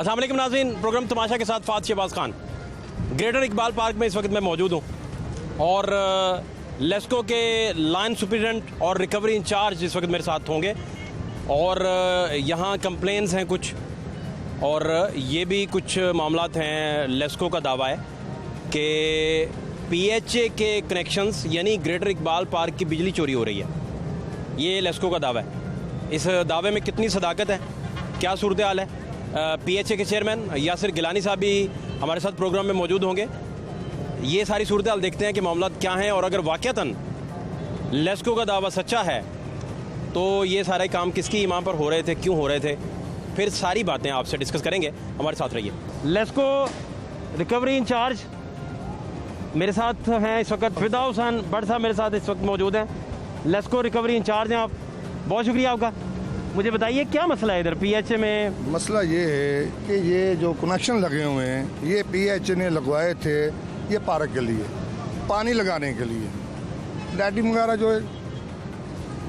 अस्सलाम वालेकुम नाज़रीन, प्रोग्राम तमाशा के साथ फात शहबाज खान। ग्रेटर इकबाल पार्क में इस वक्त मैं मौजूद हूँ और लेस्को के लाइन सुपरिटेंडेंट और रिकवरी इंचार्ज इस वक्त मेरे साथ होंगे और यहाँ कंप्लेंट्स हैं कुछ और ये भी कुछ मामलात हैं। लेस्को का दावा है कि PHA के कनेक्शंस यानी ग्रेटर इकबाल पार्क की बिजली चोरी हो रही है। ये लेस्को का दावा है। इस दावे में कितनी सदाकत है, क्या सूरत हाल है? PHA के चेयरमैन यासिर गिलानी साहब भी हमारे साथ प्रोग्राम में मौजूद होंगे। ये सारी सूरत हाल देखते हैं कि मामला क्या हैं और अगर वाक़तन लेस्को का दावा सच्चा है तो ये सारे काम किसकी इमाम पर हो रहे थे, क्यों हो रहे थे, फिर सारी बातें आपसे डिस्कस करेंगे। हमारे साथ रहिए। लेस्को रिकवरी इंचार्ज मेरे साथ हैं इस वक्त, फिदा हुसैन भट्ट साहब मेरे साथ इस वक्त मौजूद हैं। लेस्को रिकवरी इंचार्ज हैं आप, बहुत शुक्रिया आपका। मुझे बताइए क्या मसला है इधर PHA में? मसला ये है कि ये जो कनेक्शन लगे हुए हैं ये PHA ने लगवाए थे ये पार्क के लिए, पानी लगाने के लिए, लाइटिंग वगैरह जो है।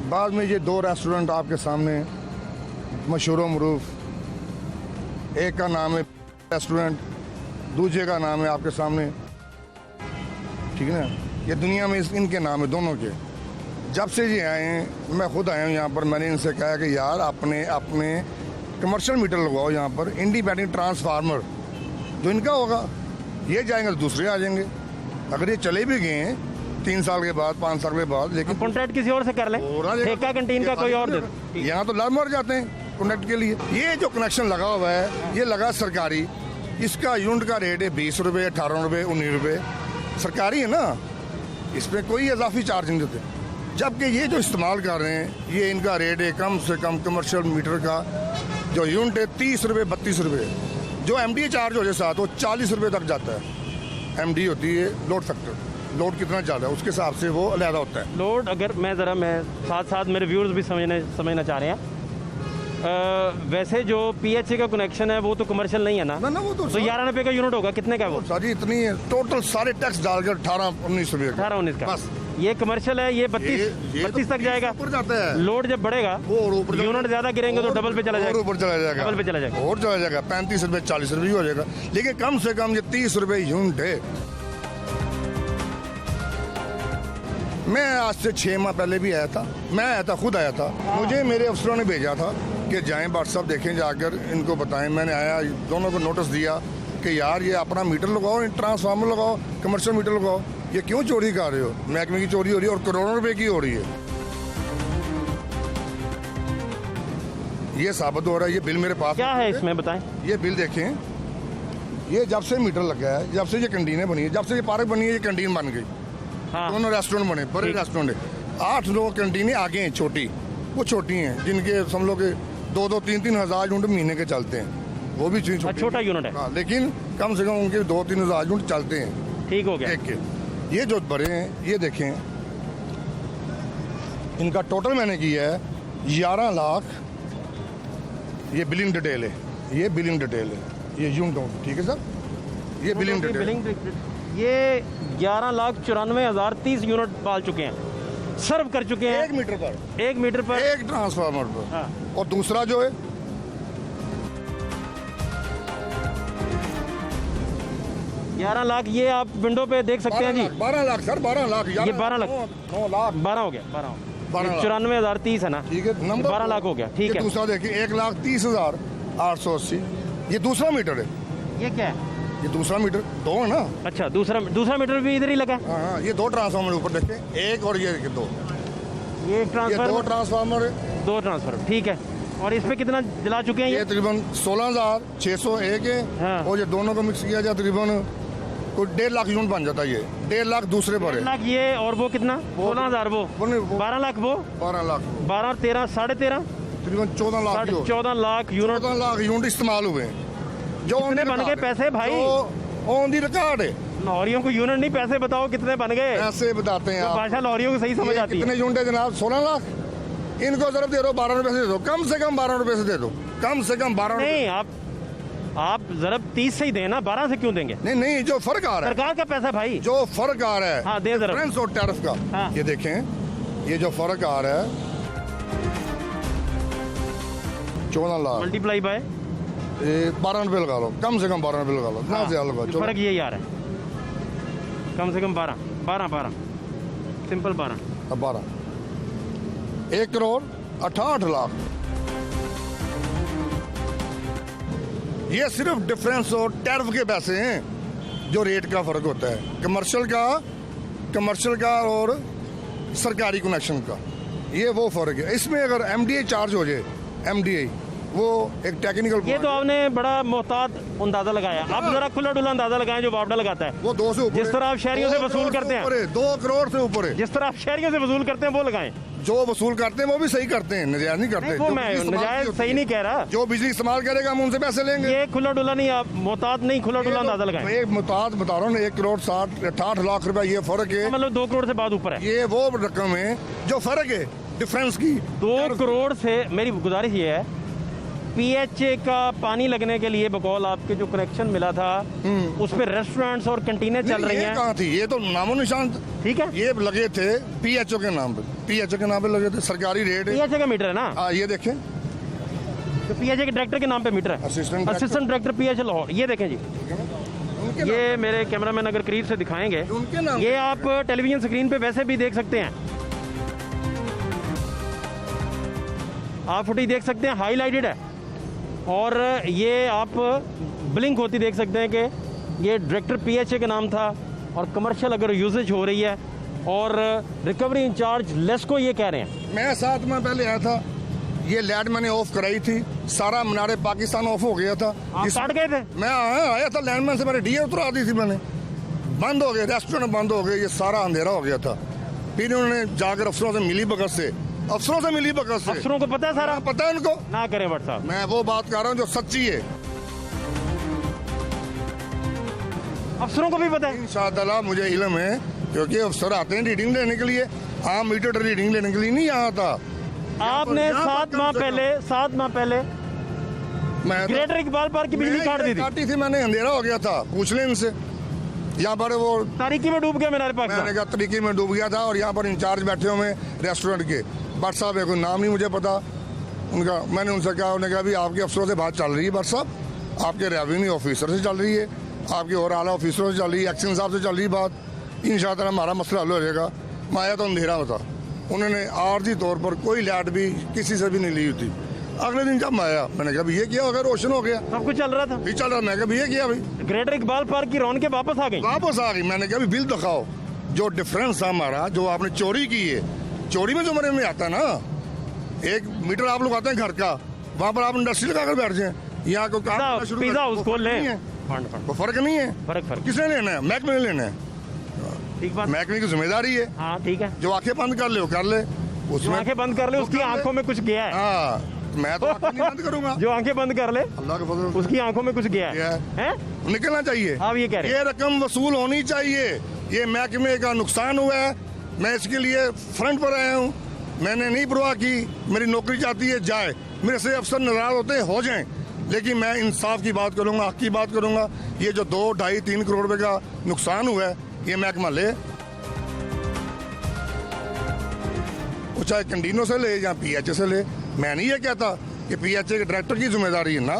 बाद में ये 2 रेस्टोरेंट आपके सामने मशहूर मरूफ, एक का नाम है रेस्टोरेंट, दूसरे का नाम है आपके सामने, ठीक है ना। ये दुनिया में इनके नाम है दोनों के। जब से ये आए हैं, मैं खुद आया हूँ यहाँ पर, मैंने इनसे कहा कि यार अपने कमर्शियल मीटर लगवाओ यहाँ पर, इंडिपेंडेंट ट्रांसफार्मर जो इनका होगा ये जाएंगे तो दूसरे आ जाएंगे। अगर ये चले भी गए हैं 3 साल के बाद, 5 साल के बाद, लेकिन कॉन्ट्रैक्ट किसी और से कर लें, ठेका कैंटीन का कोई और दे। यहाँ तो लाभ मर जाते हैं कॉन्ट्रैक्ट के लिए। ये जो कनेक्शन लगा हुआ है ये लगा सरकारी, इसका यूनिट का रेट है 20 रुपये, 18 रुपये, 19 रुपये, सरकारी है ना, इसमें कोई इजाफी चार्ज नहीं देते। जबकि ये जो इस्तेमाल कर रहे हैं ये इनका रेट है कम से कम कमर्शियल मीटर का जो यूनिट है 30 रुपये, 32 रुपये, जो MDA चार्ज हो जाए साथ वो 40 रुपये तक जाता है। MD होती है लोड फैक्टर, लोड कितना ज़्यादा है उसके हिसाब से वो अलहदा होता है लोड। अगर मैं साथ साथ मेरे व्यूअर्स भी समझना चाह रहे हैं, वैसे जो PHA का कनेक्शन है वो तो कमर्शियल नहीं है ना? ना वो तो 11 रुपये का यूनिट होगा। कितने का वो? सारी इतनी है टोटल, सारे टैक्स डालकर 18-19 रुपये, 18-19 का। बस ये कमर्शियल है, ये 32 तक जाएगा। ऊपर जाता है लोड जब बढ़ेगा यूनिट ज्यादा गिरेंगे तो डबल पे चला जाएगा, ऊपर चला जाएगा, डबल पे चला जाएगा, और चला जाएगा 35 रुपये, 40 रुपये हो जाएगा। लेकिन कम से कम ये 30 रुपये यूनिट है। मैं आज से 6 माह पहले भी आया था, मैं आया था, खुद आया था। मुझे मेरे अफसरों ने भेजा था कि जाएं व्हाट्सअप देखें, जाकर इनको बताएं। मैंने आया, दोनों को नोटिस दिया कि यार ये अपना मीटर लगाओ, ट्रांसफार्मर लगाओ, कमर्शियल मीटर लगाओ, ये क्यों चोरी कर रहे हो? महकमे की चोरी हो रही है और करोड़ों रुपए की हो रही है। ये साबित हो रहा है। ये बिल मेरे पास क्या है इसमें बताएं। ये बिल देखें, ये जब से मीटर लगा है, जब से ये कैंटीनें बनी है, जब से ये पार्क बनी है, ये कैंटीन बन गई। हाँ। दोनों रेस्टोरेंट बने, बड़े रेस्टोरेंट है। 8-9 कैंटीनें आगे हैं, छोटी, वो छोटी हैं, जिनके समझ के 2-2, 3-3 हज़ार यूनिट महीने के चलते हैं, वो भी छोटा यूनिट है। हाँ, लेकिन कम से कम उनके 2-3 हज़ार यूनिट चलते हैं। ठीक हो गया। एक के ये जो बड़े हैं, ये देखें, इनका टोटल मैंने किया है 11 लाख। ये बिलिंग डिटेल है, ये बिलिंग डिटेल है, ये यूनिट, ठीक है सर, ये बिलिंग डिटेल। ये 11,94,030 यूनिट डाल चुके हैं, सर्व कर चुके हैं 1 मीटर पर, 1 मीटर पर, एक ट्रांसफार्मर पर। हाँ। और दूसरा जो है 11 लाख, ये आप विंडो पे देख सकते हैं जी। 12 लाख सर, 12 लाख, ये 12 लाख, 9 लाख, 12 हो गया, 12 94,030 है ना, ठीक है, नंबर 12 लाख हो गया, ठीक है। दूसरा देखिए 1,30,880, ये दूसरा मीटर है। ये क्या है? ये दूसरा मीटर 2 है ना। अच्छा, दूसरा मीटर भी इधर ही लगा है। हाँ, ये 2 ट्रांसफार्मर ऊपर देखें, एक और ये 2, ये ट्रांसफर, 2 ट्रांसफार्मर है, 2 ट्रांसफर, ठीक है। और इस पे कितना जला चुके हैं? ये तकरीबन 16,601 है। हाँ। और ये दोनों को मिक्स किया जाए तकरीबन कोई 1.5 लाख यूनिट बन जाता है। ये 1.5 लाख दूसरे पर है। 1 लाख ये, और वो कितना? 16,000 वो 12 लाख वो 12 लाख, 12, 13, 13.5, तकरीबन 14 लाख, 14 लाख यूनिट, 14 लाख यूनिट इस्तेमाल हुए हैं। जो कितने बन गए पैसे भाई? ऑन दी रिकॉर्ड है। लाहौरियों को यूनिट नहीं, पैसे बताओ कितने बन गए। ऐसे बताते हैं आप। भाषा लाहौरियों को सही समझ आती है। कितने यूनिट है जनाब? 16 लाख। इनको जरूर दे दो 12 रुपए से दे दो, कम से कम 12 रुपए से दे दो, कम से कम 12 नहीं, आप जरब 30 से ही देना, 12 से क्यों देंगे? नहीं, जो फर्क आ रहा है, सरकार का पैसा भाई, जो फर्क आ रहा है, हाँ, दे जरा डिफरेंस और टैरिफ का। हाँ। ये देखें, ये जो फर्क आ रहा है 14 लाख मल्टीप्लाई बाय 12 रुपये लगा लो, कम से कम 12 रुपये लगा लो, ना ज्यादा लगा। चलो फर्क यही आ रहा है, कम से कम 12 सिंपल 12। अब 12, 1 करोड़ 68 लाख। ये सिर्फ डिफरेंस और टैरिफ के पैसे हैं जो रेट का फर्क होता है, कमर्शियल का और सरकारी कनेक्शन का, ये वो फर्क है। इसमें अगर एमडीए चार्ज हो जाए, एमडीए वो एक टेक्निकल, ये तो आपने बड़ा मोहतात अंदाजा लगाया। आप जरा खुला डुला अंदाजा लगाएं जो बावड़ा लगाता है, वो 2 से ऊपर, जिस तरह आप शहरियों से वसूल करते हैं, 2 करोड़ से ऊपर है। जिस तरह आप शहरियों से वसूल करते हैं वो लगाएं। जो वसूल करते हैं वो भी सही करते हैं, नजायज नहीं करते। वो जो मैं बिजली इस्तेमाल नजायज की सही नहीं कह रहा, जो बिजली इस्तेमाल करेगा हम उनसे पैसे लेंगे। ये खुला डुला नहीं, आप मोहतात नहीं, खुला डुला अंदाजा लगाएं। एक मुताद बता रहा हूँ, 1 करोड़ 68 लाख रुपए, ये फर्क है। मतलब 2 करोड़ से बाद ऊपर है। ये वो रकम है जो फर्क है डिफरेंस की। 2 करोड़ से मेरी गुजारिश ये है, पीएचए का पानी लगने के लिए बकौल आपके जो कनेक्शन मिला था उस पर रेस्टोरेंट्स और कैंटीनें चल रही हैं। कहाँ थी ये, तो नामो निशान, ठीक है, ये लगे थे पीएचओ के नाम पे, पीएचओ के नाम पे लगे थे, सरकारी रेट है। पीएचए का मीटर है ना, ये देखें, तो पीएचए के डायरेक्टर के नाम पे मीटर है, असिस्टेंट डायरेक्टर पीएचए लाहौर। ये देखें जी, ये मेरे कैमरामैन अगर करीब से दिखाएंगे, उनके नाम, ये आप टेलीविजन स्क्रीन पे वैसे भी देख सकते हैं, आप फुटेज देख सकते हैं, हाईलाइटेड है। और ये आप ब्लिंक होती देख सकते हैं कि ये डायरेक्टर पीएचए का नाम था, और कमर्शियल अगर यूजेज हो रही है, और रिकवरी इंचार्ज लेस्को ये कह रहे हैं। मैं 7 माह पहले आया था, ये लाइट मैंने ऑफ कराई थी, सारा मीनारे पाकिस्तान ऑफ हो गया था। आप काट गए थे? मैं आया था लैंडमैन से, मैंने डीए उतरा दी थी, मैंने बंद हो गए, रेस्टोरेंट बंद हो गए, ये सारा अंधेरा हो गया था। फिर उन्होंने जाकर अफसरों से मिली भगत से, अफसरों को पता है सारा, पता है उनको, ना करें भट्ट साहब। मैं वो बात कर रहा हूँ जो सच्ची है, अफसरों को भी पता है। इंशाअल्लाह मुझे इल्म है, क्योंकि अफसर आते हैं रीडिंग लेने के लिए, आम मीटर रीडिंग लेने के लिए नहीं यहाँ था। आपने 7 माह पहले मैं ग्रेटर इकबाल पार्क की बिजली काट दी थी। काटी थी मैंने, अंधेरा हो गया था, पूछ लें इनसे। यहाँ पर वो तारीकी में डूब गया मीनार पाकिस्तान, मैंने कहा तरीके में डूब गया था, और यहाँ पर इंचार्ज बैठे हुए रेस्टोरेंट के भट्ट साहब है, कोई नाम नहीं मुझे पता उनका। मैंने उनसे कहा, उन्होंने कहा भी आपके अफसरों से बात चल रही है भट्ट साहब, आपके रेवेन्यू ऑफिसर से चल रही है, आपके और आला ऑफिसरों से चल रही है, एक्शन साहब से चल रही बात, इंशाअल्लाह हमारा मसला हल हो जाएगा। मैं आया तो अंधेरा होता, उन्होंने आर्जी तौर पर कोई लाइट भी किसी से भी नहीं ली थी। अगले दिन जब मैं आया, मैंने कहा ये क्या हो गया, रोशन हो गया, सब कुछ चल रहा था, भी चल रहा। मैं कहा ये क्या भाई, ग्रेटर इकबाल पार्क की रौनकें वापस आ गई। मैंने कहा बिल दिखाओ, जो डिफरेंस था हमारा, जो आपने चोरी की है, चोरी में जो मेरे में आता है ना, 1 मीटर आप लोग आते हैं घर का, वहाँ पर आप इंडस्ट्री लगाकर बैठ जाए, यहाँ को पिज्जा हाउस खोल लें, वो फर्क नहीं है। फर्क किसने लेना है, महकमे ने लेना है, ठीक बात, महकमे की जिम्मेदारी है। हाँ ठीक है, जो आंखें बंद कर ले वो कर ले, उसमें आंखें बंद कर ले, उसकी आंखों में कुछ गया है। हाँ, मैं तो आंखें नहीं बंद करूंगा, जो आंखें बंद कर ले अल्लाह के फजल उसकी आंखों में कुछ गया है, निकलना चाहिए। आप ये कह रहे हैं, ये रकम वसूल होनी चाहिए, ये महकमे का नुकसान हुआ है, मैं इसके लिए फ्रंट पर आया हूँ, मैंने नहीं परवाह की, मेरी नौकरी चाहती है जाए, मेरे से अफसर नाराज होते हैं हो जाएं, लेकिन मैं इंसाफ की बात करूंगा, हक की बात करूंगा। ये जो 2, 2.5, 3 करोड़ रुपए का नुकसान हुआ है, ये महकमा ले, वो चाहे कैंटीनों से ले या पीएचए से ले। मैं नहीं ये कहता कि पीएचए के डायरेक्टर की जिम्मेदारी है ना,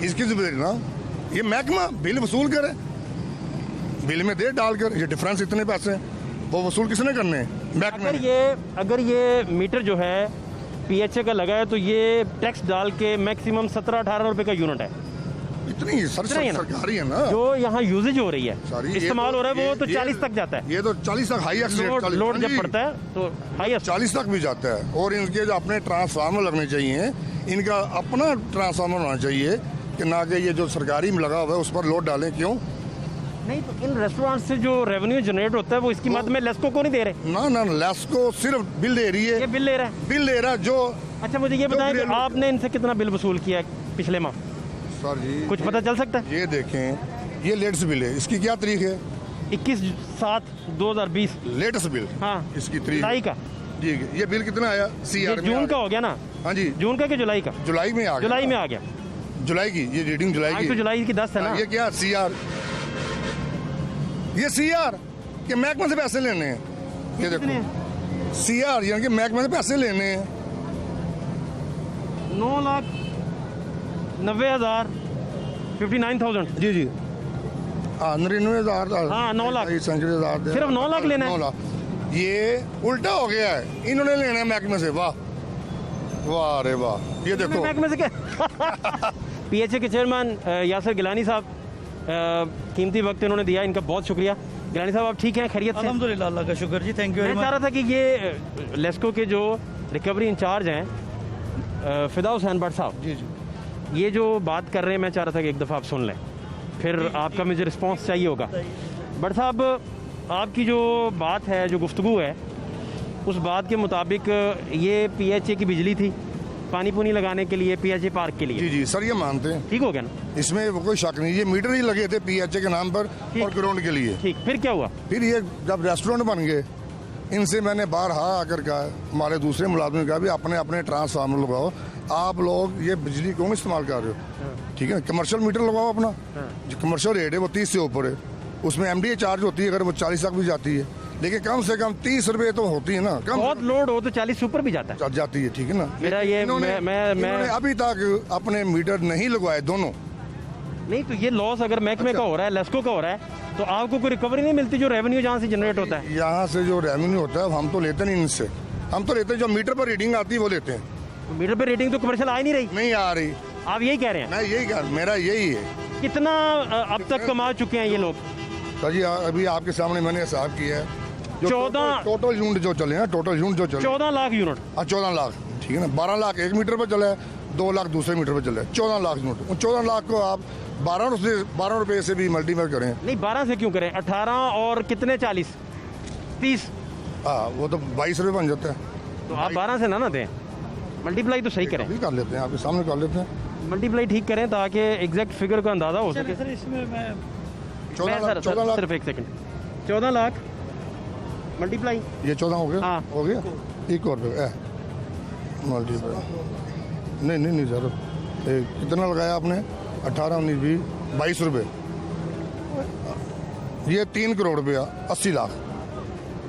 इसकी जिम्मेदारी ना, ये महकमा बिल वसूल करे, बिल में दे डालकर, ये डिफरेंस इतने पैसे वो वसूल किसने करने हैं? अगर ये मीटर जो है पीएचए का लगा है, तो ये टैक्स डाल के मैक्सिमम 17-18 रुपए का यूनिट है, इतनी सरकारी है ना, जो यहाँ यूजेज हो रही है, इस्तेमाल हो रहा है, वो तो 40 तक जाता है। ये तो 40 तक हाई लोड जब पड़ता है तो हाई 40 तक भी जाता है। और इनके जो अपने ट्रांसफार्मर लगने चाहिए, इनका अपना ट्रांसफार्मर होना चाहिए, कि ना कि ये जो सरकारी में लगा हुआ है उस पर लोड डालें। क्यों नहीं, तो इन रेस्टोरेंट से जो रेवेन्यू जनरेट होता है वो इसकी मद में लेस्को को नहीं दे रहे? ना, लेस्को सिर्फ बिल दे रही है, ये बिल ले रहा है जो। अच्छा, मुझे ये बताएं कि आपने इनसे कितना बिल वसूल किया पिछले माह? सर जी कुछ पता चल सकता है? ये देखें, ये लेटेस्ट बिल है, इसकी क्या तारीख है? 21/7/2020 लेटेस्ट बिल। हाँ, इसकी तारीख जुलाई का जी। ये बिल कितना आया? CR जून का हो गया ना? हाँ जी, जून का कि जुलाई का? जुलाई में आ गया, जुलाई की ये रीडिंग, जुलाई की, तो जुलाई की 10 है ना। ये क्या CR, ये CR के महकमे से पैसे लेने हैं, ये देखो CR यानी कि महकमे से पैसे लेने हैं। 9 लाख 90,000 59,000 जी जी हाँ 99,000 हाँ, 9 लाख। 37,000 सिर्फ 9 लाख लेना है? 9 लाख ये उल्टा हो गया है, इन्होंने लेना है महकमे से। वाह वाह अरे वाह, ये देखो महकमे से क्या पीएचए के चेयरमैन यासिर गिलानी साहब, कीमती वक्त इन्होंने दिया, इनका बहुत शुक्रिया। गिलानी साहब आप ठीक हैं, खैरियत से? अल्हम्दुलिल्लाह, अल्लाह का शुक्र जी, थैंक यू मैं वेरी चाह मच। रहा था कि ये लेस्को के जो रिकवरी इंचार्ज हैं फिदा हुसैन भट्ट साहब, जी जी ये जो बात कर रहे हैं, मैं चाह रहा था कि एक दफ़ा आप सुन लें, फिर आपका मुझे रिस्पांस चाहिए होगा। भट्ट साहब, आपकी जो बात है, जो गुफ्तगू है, उस बात के मुताबिक ये पीएचए की बिजली थी पानी पुनी लगाने के लिए, पीएचए पार्क के लिए। जी जी सर, ये मानते हैं, ठीक हो गया ना? इसमें कोई शक नहीं। ये मीटर ही लगे थे पीएचए के नाम पर और ग्राउंड के लिए। ठीक, फिर क्या हुआ? फिर ये जब रेस्टोरेंट बन गए, इनसे मैंने बारहा आकर कहा, हमारे दूसरे मुलाजिम ने कहा भी अपने अपने ट्रांसफार्मर लगाओ, आप लोग ये बिजली क्यों इस्तेमाल कर रहे हो? ठीक है, कमर्शियल मीटर लगाओ अपना, जो कमर्शियल रेट है वो 30 से ऊपर है, उसमें एमडीए चार्ज होती है, अगर वो 40 तक भी जाती है, लेकिन कम से कम 30 रुपए तो होती है ना, कम बहुत लोड हो तो 40 से ऊपर भी जाता है। जाती है, ठीक है ना। मेरा ये इन्होंने अभी तक अपने मीटर नहीं लगवाए दोनों। नहीं तो ये लॉस अगर महकमे का हो रहा है, लेस्को का हो रहा है, तो आपको कोई रिकवरी नहीं मिलती जो रेवेन्यू जहाँ से जनरेट होता है? यहाँ से जो रेवेन्यू होता है हम तो लेते नहीं इनसे, हम तो लेते हैं जो मीटर पर रीडिंग आती है वो लेते हैं। मीटर पे रेटिंग तो कमर्शियल आ ही नहीं रही। नहीं आ रही, आप यही कह रहे हैं? मैं यही कह, मेरा यही है। कितना अब तक कमा चुके हैं ये लोग? सर जी अभी आपके सामने मैंने हिसाब किया है, जो 14 टोटल यूनिट जो चले हैं, टोटल यूनिट जो चले 14 लाख यूनिट। 14 लाख, ठीक है ना। 12 लाख एक मीटर पर चला है, 2 लाख दूसरे मीटर पर चला है, 14 लाख यूनिट। उन 14 लाख को आप 12 रुपए से भी मल्टीप्लाई करें। नहीं 12 से क्यों करें? 18 और कितने 40 30, हाँ वो तो 22 रुपये बन जाता है। तो आप 12 से ना दें, मल्टीप्लाई तो सही करें, अभी कर लेते हैं, आपके सामने कर लेते हैं। मल्टीप्लाई ठीक करें ताकि एग्जैक्ट फिगर का अंदाजा हो सके। सर इसमें मैं 14 लाख सिर्फ एक सेकंड, 14 लाख मल्टीप्लाई, ये 14 हो गया, हाँ। हो गया एक और मल्टीप्लाई। नहीं सर, कितना लगाया आपने? 18 19 20 22 रुपये, ये 3 करोड़ रुपया 80 लाख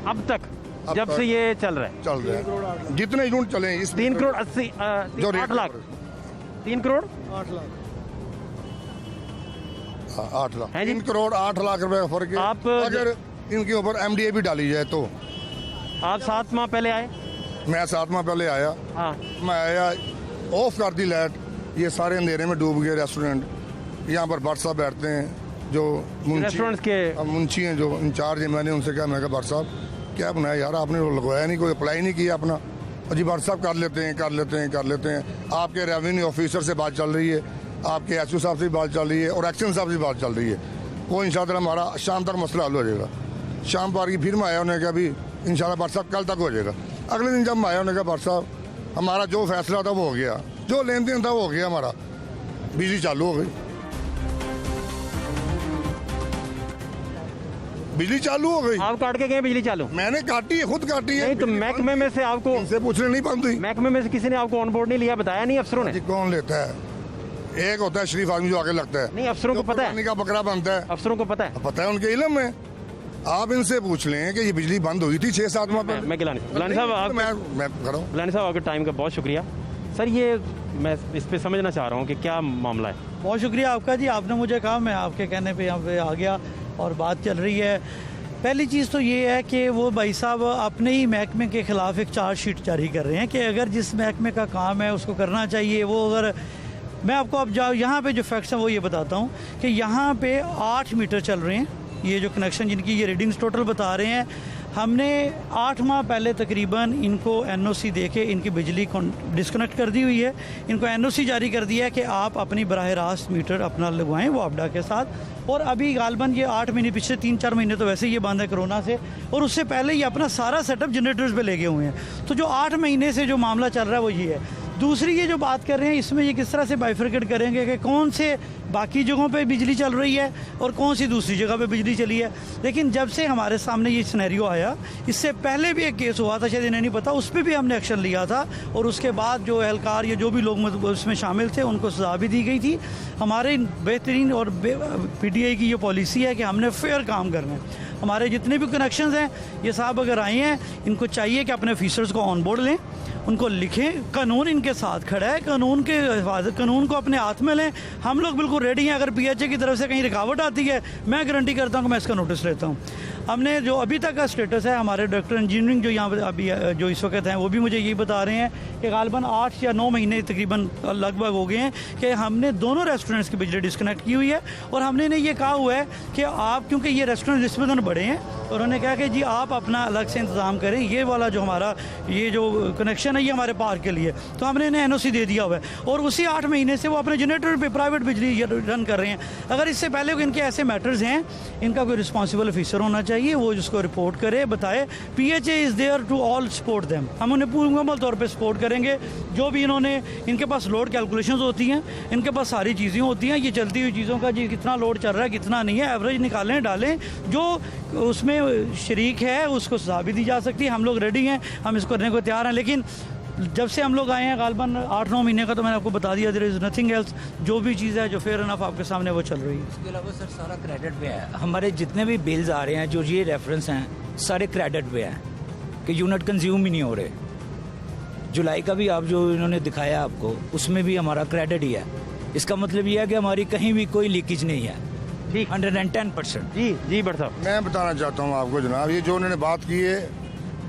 अब तक जब तक से ये चल रहा है। चल रहे हैं, जितने यूनिट चले हैं इस 3 करोड़ 80 जो 8 रेट लाख 3 करोड़ 8 लाख 8 लाख, हैं जी? 3 करोड़ 8 लाख रुपए का फर्क है। आप अगर इनके ऊपर एमडीए भी डाली जाए तो। आप 7 माह पहले आए? मैं 7 माह पहले आया, हाँ, मैं आया, ऑफ कर दी लाइट, ये सारे अंधेरे में डूब गए रेस्टोरेंट। यहाँ पर भट्ट साहब बैठते हैं जो रेस्टोरेंट्स के मुंशी हैं, जो इंचार्ज है, मैंने उनसे कहा, मैं कहा भट्ट साहब क्या बनाया यार आपने, वो लगवाया नहीं, कोई अप्लाई नहीं किया अपना। और जी भट्ट साहब कर लेते हैं। आपके रेवेन्यू ऑफिसर से बात चल रही है, आपके एसओ साहब से भी बात चल रही है और एक्शन साहब से भी बात चल रही है। वो इंशाल्लाह हमारा शाम तक मसला हल हो जाएगा। शाम पर फिर मैं आया, उन्होंने कहा अभी इंशाल्लाह भट्ट साहब कल तक हो जाएगा। अगले दिन जब मैं आया, उन्होंने कहा भट्ट साहब हमारा जो फैसला था वो हो गया, जो लेन देन था वो हो गया, हमारा बिजली चालू हो गई। बिजली चालू हो गई, आप काट के गए बिजली चालू? मैंने काटी है, खुद काटी है। नहीं तो महकमे में से आपको, इनसे पूछने नहीं बंद हुई। महकमे में से किसी ने आपको ऑन बोर्ड नहीं लिया, बताया नहीं अफसरों ने? जी कौन लेता है? एक होता है शरीफ आदमी जो आगे लगता है, नहीं अफसरों को जो पता है, कुर्बानी का बकरा बनता है, अफसरों को पता है। पता है, उनके इल्म में। आप इनसे पूछ लें कि ये बिजली बंद हुई थी 6-7 माह पहले। मैं गिलानी साहब, आप मैं खड़ा हूँ। गिलानी साहब आपके टाइम का बहुत शुक्रिया। सर ये मैं इस पे समझना चाह रहा हूँ कि क्या मामला है? बहुत शुक्रिया आपका जी, आपने मुझे कहा, मैं आपके कहने पे यहाँ पे आ गया और बात चल रही है। पहली चीज़ तो ये है कि वो भाई साहब अपने ही महकमे के ख़िलाफ़ एक चार्जशीट जारी कर रहे हैं कि अगर जिस महकमे का काम है उसको करना चाहिए। वो अगर मैं आपको अब जाओ यहाँ पे जो फैक्ट्स हैं वो ये बताता हूँ कि यहाँ पे 8 मीटर चल रहे हैं, ये जो कनेक्शन जिनकी ये रीडिंग्स टोटल बता रहे हैं। हमने 8 माह पहले तकरीबन इनको एनओसी दे के इनकी बिजली डिस्कनेक्ट कर दी हुई है। इनको एनओसी जारी कर दिया है कि आप अपनी बराह रास्त मीटर अपना लगवाएं वापडा के साथ। और अभी गालबन ये 8 महीने, पिछले 3-4 महीने तो वैसे ही ये बंद है कोरोना से, और उससे पहले ये अपना सारा सेटअप जनरेटर्स पे लगे हुए हैं। तो जो 8 महीने से जो मामला चल रहा है वो ये है। दूसरी ये जो बात कर रहे हैं, इसमें ये किस तरह से बाइफरकेट करेंगे कि कौन से बाकी जगहों पे बिजली चल रही है और कौन सी दूसरी जगह पे बिजली चली है। लेकिन जब से हमारे सामने ये सिनेरियो आया, इससे पहले भी एक केस हुआ था, शायद इन्हें नहीं पता, उस पर भी हमने एक्शन लिया था और उसके बाद जो एहलकार या जो भी लोग उसमें शामिल थे उनको सजा भी दी गई थी। हमारे बेहतरीन और PTI की ये पॉलिसी है कि हमने फेयर काम करना है। हमारे जितने भी कनेक्शंस हैं, ये साहब अगर आए हैं, इनको चाहिए कि अपने ऑफिसर्स को ऑन बोर्ड लें, उनको लिखें, कानून इनके साथ खड़ा है, कानून के हिफाजत, कानून को अपने हाथ में लें। हम लोग बिल्कुल रेडी हैं। अगर PHA की तरफ से कहीं रुकावट आती है, मैं गारंटी करता हूँ कि मैं इसका नोटिस लेता हूँ। हमने जो अभी तक का स्टेटस है, हमारे डायरेक्टर इंजीनियरिंग जो यहाँ पर अभी जो इस वक्त हैं, वो भी मुझे यही बता रहे हैं कि गालिबन 8 या 9 महीने तकरीबन लगभग हो गए हैं कि हमने दोनों रेस्टोरेंट्स की बिजली डिस्कनेक्ट की हुई है। और हमने इन्हें ये कहा हुआ है कि आप, क्योंकि ये रेस्टोरेंट निस्बतन बड़े हैं, और उन्होंने कहा कि जी आप अपना अलग से इंतज़ाम करें, ये वाला जो हमारा ये जो कनेक्शन है ये हमारे पार्क के लिए। तो हमने इन्हें NOC दे दिया हुआ है और उसी 8 महीने से वो अपने जनरेटर पे प्राइवेट बिजली रन कर रहे हैं। अगर इससे पहले इनके ऐसे मैटर्स हैं, इनका कोई रिस्पॉन्सिबल ऑफिसर होना चाहिए, वो जिसको रिपोर्ट करे, बताए। PHA is there to all support them. हम उन्हें पूर्ण मुकम्मल तौर पर सपोर्ट करेंगे। जो भी इन्होंने, इनके पास लोड कैलकुलेशंस होती हैं, इनके पास सारी चीज़ें होती हैं, ये चलती हुई चीज़ों का जी कितना लोड चल रहा है कितना नहीं है, एवरेज निकालें, डालें। जो उसमें शरीक है उसको सजा भी दी जा सकती है। हम लोग रेडी हैं, हम इसको करने को तैयार हैं। लेकिन जब से हम लोग आए हैं गालिबन 8-9 महीने का, तो मैंने आपको बता दिया, देयर इज़ नथिंग एल्स। जो भी चीज़ है जो फेयर इनफ आपके सामने वो चल रही है। इसके अलावा सर सारा क्रेडिट पे है। हमारे जितने भी बिल्स आ रहे हैं, जो ये रेफरेंस हैं, सारे क्रेडिट पे हैं कि यूनिट कंज्यूम ही नहीं हो रहे। जुलाई का भी आप जो इन्होंने दिखाया आपको, उसमें भी हमारा क्रेडिट ही है। इसका मतलब ये है कि हमारी कहीं भी कोई लीकेज नहीं है। 110%। जी बट साहब, मैं बताना चाहता हूँ आपको जनाब, ये जो उन्होंने बात की है,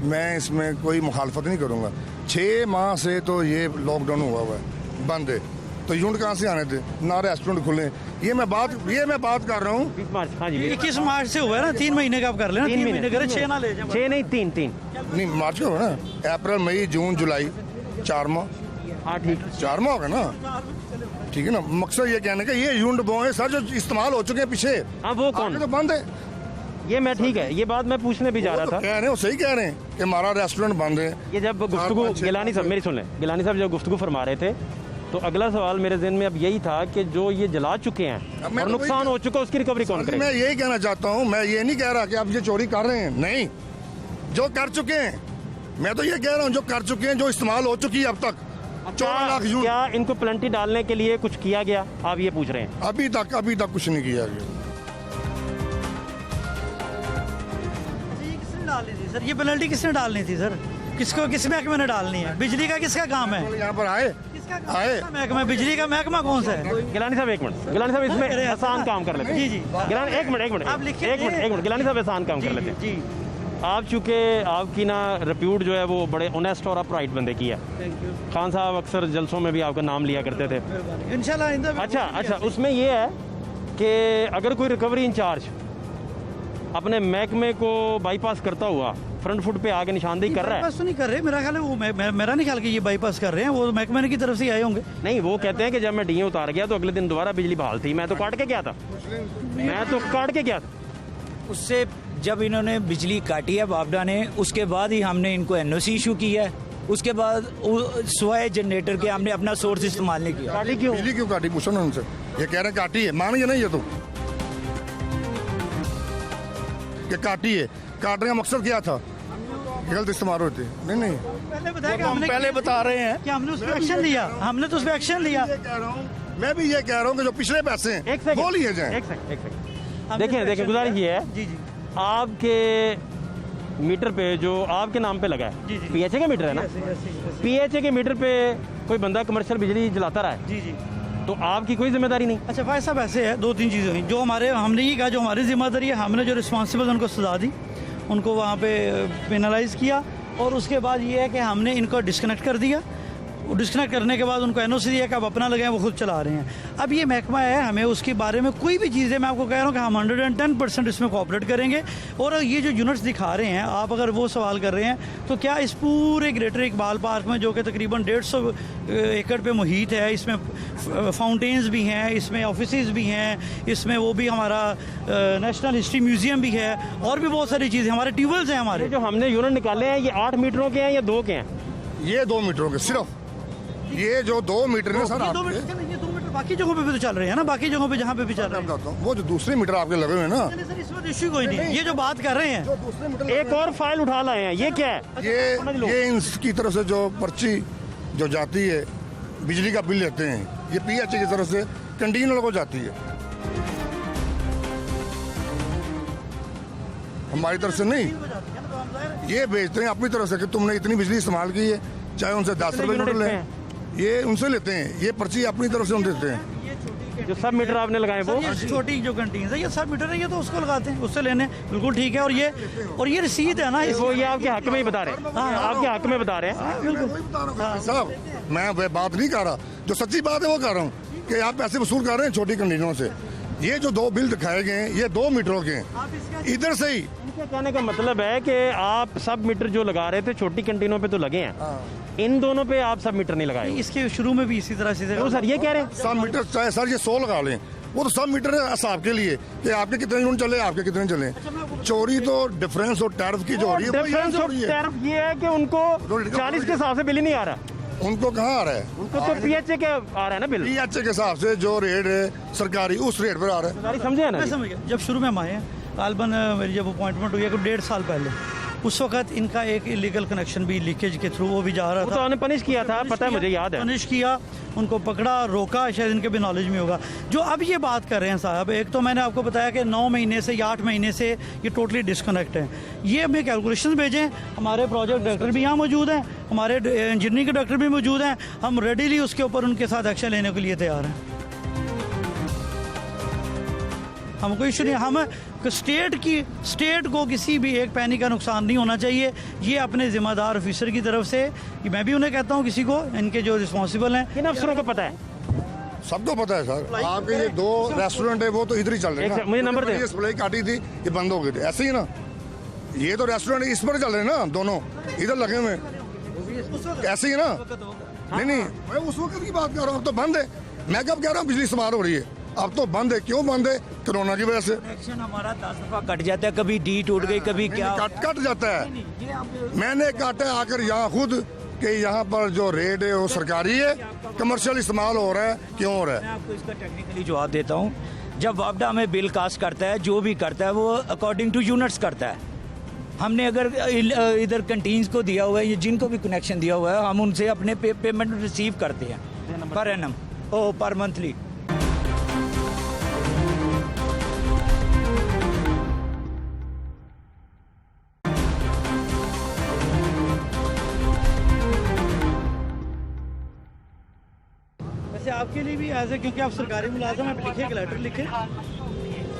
मैं इसमें कोई मुखालफत नहीं करूँगा। 6 माह से तो ये लॉकडाउन हुआ हुआ है, बंद है, तो यूनिट कहाँ से आने थे, ना रेस्टोरेंट खुले। ये मैं बात कर रहा हूँ। 21 मार्च से हुआ है ना, 3 महीने का आप कर लेना, 3 महीने करें, 6 ना ले जाए, 6 नहीं 3 नहीं मार्च का हुआ ना, अप्रैल मई जून जुलाई 4 माह। हाँ ठीक, 4 माह होगा ना, ठीक है ना। मकसद ये कहने का, ये यूनिट वो है सर जो इस्तेमाल हो चुके हैं पीछे। हाँ वो कौन, तो बंद है। ये मैं ठीक है, ये बात मैं पूछने भी जा रहा था। कह रहे हैं, सही कह रहे हैं कि हमारा रेस्टोरेंट बंद है। ये जब गुफ्तगू, गिलानी साहब मेरी सुन लें, गिलानी साहब जब गुफ्तगू फरमा रहे थे, तो अगला सवाल मेरे ज़हन में अब यही था कि जो ये जला चुके हैं और नुकसान हो चुका है, उसकी रिकवरी कौन करेगा? मैं यही कहना चाहता हूँ, मैं ये नहीं कह रहा कि आप ये चोरी कर रहे हैं, नहीं, जो कर चुके हैं। मैं तो ये कह रहा हूँ जो कर चुके हैं, जो इस्तेमाल हो चुकी है अब तक 14 लाख यूनिट। क्या इनको पेनल्टी डालने के लिए कुछ किया गया, आप ये पूछ रहे हैं? अभी तक कुछ नहीं किया गया। किसने डालनी थी सर, ये पेनल्टी किसने डालनी थी सर? किसको, किस महकमे ने डालनी है? बिजली का किसका काम है? यहाँ पर आए महकमा, बिजली का महकमा कौन सा है? गिलानी साहब एक मिनट, गिलानी साहब इसमें आसान काम कर लेते हैं। जी गिलानी एक मिनट, गिलानी साहब आसान काम कर लेते हैं। जी, आप चूँकि आपकी ना रिप्यूट जो है वो बड़े ऑनेस्ट और अपराइट बंदे की है। थैंक यू, खान साहब अक्सर जलसों में भी आपका नाम लिया करते थे। इंशाल्लाह। अच्छा, उसमें ये है कि अगर कोई रिकवरी इंचार्ज अपने महकमे को बाईपास करता हुआ फ्रंट फुट पे आगे निशानदेही कर रहा है, बाईपास तो नहीं कर रहे, मेरा ख्याल है वो, मेरा नहीं ख्याल कि ये बाईपास कर रहे हैं, वो महकमे की तरफ से आए होंगे। नहीं, वो कहते हैं कि जब मैं डीए उतार गया तो अगले दिन दोबारा बिजली बहाल थी। मैं तो काट के गया था, उससे जब इन्होंने बिजली काटी है बाबडा ने, उसके बाद ही हमने इनको NOC इशू की है। उसके बाद स्वाय जनरेटर के हमने अपना सोर्स इस्तेमाल नहीं किया। बिजली क्यों काटी, पूछो ना उनसे। ये कह रहे हैं काटी है, मान गए नहीं ये तो कि काटी है। काटने का मकसद क्या था? गलत इस्तेमाल होते नहीं। पहले बता रहे हैं कि हमने उस पर एक्शन लिया, हमने तो उस पर एक्शन लिया। मैं भी ये कह रहा हूँ कि जो पिछले पैसे हैं वो लिए जाएं। एक सेकंड, देखिए गुजारिश ये है, जी, आपके मीटर पे जो आपके नाम पे लगा है, PHA का मीटर है ना, PHA के मीटर पे कोई बंदा कमर्शियल बिजली जलाता रहा है, जी, तो आपकी कोई जिम्मेदारी नहीं? अच्छा भाई साहब, ऐसे है 2-3 चीज़ें हुई जो हमने ये कहा जो हमारी जिम्मेदारी है, हमने जो रिस्पॉन्सिबल उनको सजा दी, उनको वहाँ पे पेनलाइज किया, और उसके बाद ये है कि हमने इनको डिस्कनेक्ट कर दिया। डिस्कनेक्ट करने के बाद उनको NOC दिया कि आप अपना लगाएं, वो खुद चला रहे हैं। अब ये महकमा है, हमें उसके बारे में कोई भी चीज़ है, मैं आपको कह रहा हूँ कि हम 110% इसमें कोऑपरेट करेंगे। और ये जो यूनिट्स दिखा रहे हैं, आप अगर वो सवाल कर रहे हैं, तो क्या इस पूरे ग्रेटर इकबाल पार्क में, जो कि तकरीबन 150 एकड़ पे मुहित है, इसमें फाउंटेन्स भी हैं, इसमें ऑफिसेज भी हैं, इसमें वो भी हमारा नेशनल हिस्ट्री म्यूजियम भी है, और भी बहुत सारी चीज़ें, हमारे ट्यूबवेल्स हैं हमारे। जो हमने यूनिट निकाले हैं, ये 8 मीटरों के हैं या 2 के हैं? ये 2 मीटरों के, सिर्फ ये जो 2 मीटर है सर, ये 2 मीटर बाकी जगहों पे भी तो चल रहे हैं ना, बाकी जगहों पे जहाँ पे भी चल रहे मैं हैं। बताता हूँ, वो जो दूसरे मीटर आपके लगे हुए हैं ना, सर इसमें इश्यू कोई नहीं, ये जो बात कर रहे हैं जो दूसरे मीटर एक और फाइल उठा लाए हैं, ये क्या है? ये इनकी तरफ से जो पर्ची जो जाती है, बिजली का बिल लेते हैं, ये PHA की तरफ से कैंटीन वालों को जाती है, हमारी तरफ से नहीं। ये बेचते हैं अपनी तरफ से कि तुमने इतनी बिजली इस्तेमाल की है, चाहे उनसे 10 रुपए यूनिट यूनिट लेते लें, ये उनसे लेते हैं, ये पर्ची अपनी तरफ से हम देते हैं। जो सब मीटर आपने लगाए वो ये छोटी जो कंटीन है, ये सब मीटर है, ये तो उसको लगाते हैं, उससे लेने बिल्कुल ठीक है। और ये रसीद है ना, वो ये आपके हक में ही बता रहे हैं, आपके हक में बता रहे हैं। साहब मैं वह बात नहीं कर रहा, जो सच्ची बात है वो कर रहा हूँ कि आप पैसे वसूल कर रहे हैं छोटी कंटीनों से। ये जो 2 बिल दिखाए गए हैं, ये 2 मीटरों के हैं, इधर से ही। उनके कहने का मतलब है कि आप सब मीटर जो लगा रहे थे छोटी कंटीनों पे तो लगे हैं, इन दोनों पे आप सब मीटर नहीं लगाए। इसके शुरू में भी इसी तरह से तो सर ये कह रहे हैं सब मीटर चाहे सर ये 100 लगा लें, वो तो सब मीटर है हिसाब के लिए कि आपके कितने यूनिट चले, आपके कितने चले। चोरी तो डिफरेंस और टैरिफ की जो हो रही है, वो यही डिफरेंस हो ऑफ रही है। टैरिफ ये है कि उनको 40 के हिसाब से बिल ही नहीं आ रहा, उनको कहाँ आ रहा है? उनको तो PHA के आ रहा है ना बिल। PHA के हिसाब से जो रेट है सरकारी, उस रेट पर आ रहा है। सारी समझे है ना मैं जी? समझ गया। जब शुरू में हम आए हैं, गालबन मेरी जब अपॉइंटमेंट हुई है 1.5 साल पहले, उस वक्त इनका एक इलीगल कनेक्शन भी लीकेज के थ्रू वो भी जा रहा वो तो था। आपने पनिश किया था, पता है मुझे, याद है। पनिश किया, उनको पकड़ा, रोका, शायद इनके भी नॉलेज में होगा। जो अब ये बात कर रहे हैं साहब, एक तो मैंने आपको बताया कि 9 महीने से या 8 महीने से ये टोटली डिस्कनेक्ट है। ये हमें कैलकुलेशन भेजें, हमारे प्रोजेक्ट डायरेक्टर भी यहाँ मौजूद हैं, हमारे इंजीनियरिंग के डायरेक्टर भी मौजूद हैं, हम रेडीली उसके ऊपर उनके साथ एक्शन लेने के लिए तैयार हैं। हमको इशू नहीं, हम स्टेट को किसी भी एक पैनी का नुकसान नहीं होना चाहिए। ये अपने जिम्मेदार ऑफिसर की तरफ से, मैं भी उन्हें कहता हूँ किसी को, इनके जो रिस्पॉन्सिबल हैं, किन अफसरों को पता है? सबको पता है सर। आपके ये 2 रेस्टोरेंट है वो तो इधर ही चल रहे हैं एक ना। मुझे नंबर दे। ये सप्लाई काटी थी, ये बंद हो गई थी, ऐसे ही ना। ये तो रेस्टोरेंट इस पर चल रहे हैं ना, दोनों इधर लगे हुए हैं, ऐसे ही ना। नहीं मैं उस वक्त की बात कर रहा हूँ, अब तो बंद है। मैं कब कह रहा हूँ बिजली इस्तेमाल हो रही है, अब तो बंद है। क्यों बंद है? कोरोना की वजह से। कनेक्शन हमारा 10 दफा कट जाता है, कभी डी टूट गई, कभी क्या। कट जाता है। मैंने काटा आकर यहाँ खुद कि यहाँ पर जो रेट है वो सरकारी है, कमर्शियल इस्तेमाल हो रहा है, क्यों हो रहा है? मैं आपको इसका टेक्निकली जवाब देता हूँ। जब वापडा हमें बिल कास्ट करता है, जो भी करता है वो अकॉर्डिंग टू यूनिट्स करता है। हमने अगर इधर कंटीन्स को दिया हुआ है, या जिनको भी कनेक्शन दिया हुआ है, हम उनसे अपने पेमेंट रिसीव करते हैं पर एनम पर मंथली। वैसे आपके लिए भी एज ए, क्योंकि आप सरकारी मुलाजिम हैं, लिखे एक लेटर लिखे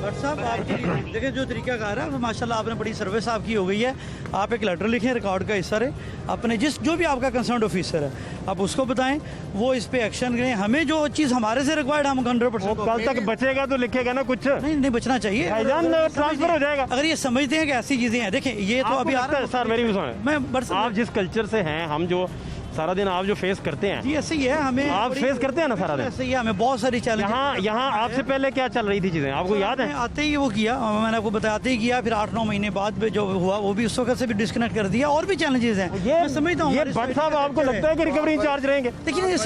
बट साहब आपके लिए देखिए जो तरीकाकार है, माशाल्लाह आपने बड़ी सर्विस आपकी हो गई है। आप एक लेटर लिखें, रिकॉर्ड का हिस्सा रहे, अपने जो भी आपका कंसर्न ऑफिसर है आप उसको बताएं, वो इस पे एक्शन करें। हमें जो चीज़ हमारे से रिक्वायर्ड हम 100% कल तक बचेगा तो लिखेगा ना कुछ। नहीं बचना चाहिए, भाईजान ट्रांसफर हो जाएगा। अगर ये समझते हैं कि ऐसी चीज़ें हैं, देखें ये तो अभी आ रहा है सर मेरी भी सुने, मैं आप जिस कल्चर से हैं, हम जो सारा दिन आप जो फेस करते हैं, जी ऐसे ही है, हमें आप फेस करते हैं ना सारा दिन। ऐसे ही है, हमें बहुत सारी चैलेंज। यहाँ आपसे पहले क्या चल रही थी चीजें, आपको याद है? आते ही वो किया, मैंने आपको बताते ही किया, फिर 8-9 महीने बाद में जो हुआ वो भी उस वक्त से भी डिस्कनेक्ट कर दिया। और भी चैलेंजेस हैं, मैं समझता हूँ। ये भट्ट साहब आपको लगता है कि रिकवरी इंचार्ज रहेंगे?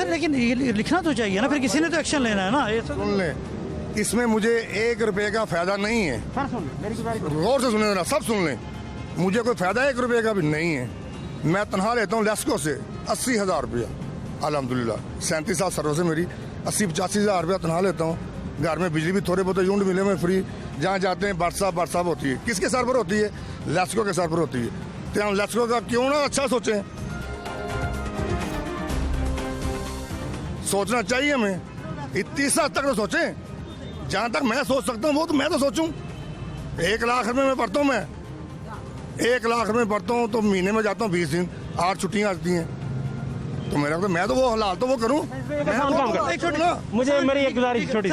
लेकिन ये लिखना तो चाहिए ना, फिर किसी ने तो एक्शन लेना है ना। सुन ले, इसमें मुझे 1 रुपए का फायदा नहीं है। सर सुन मेरी गौर से सुने जरा, सब सुन लें। मुझे कोई फायदा 1 रुपए का भी नहीं है। मैं तनख्वाह लेता हूँ लेस्को से 80,000 रुपया, अल्हम्दुलिल्लाह 37 साल सर्विस है मेरी। 80-85 हज़ार रुपया तनख्वाह लेता हूँ। घर में बिजली भी थोड़े बहुत यूनिट मिले में फ्री। जहाँ जाते हैं बरसात होती है, किसके सर पर होती है? लेस्को के सर पर होती है। तो हम लेस्को का क्यों ना अच्छा सोचें, सोचना चाहिए हमें। इतनी हद तक तो सोचें, जहाँ तक मैं सोच सकता हूँ वो तो मैं तो सोचूं। 1 लाख रुपये में पढ़ता हूँ, मैं 1 लाख रुपये पढ़ता हूँ तो महीने में जाता हूँ 20 दिन, 8 छुट्टियाँ आती हैं। तो मेरा तो मैं तो वो हालात तो वो करूँ। मुझे मेरी एक गुजारिश, छोटी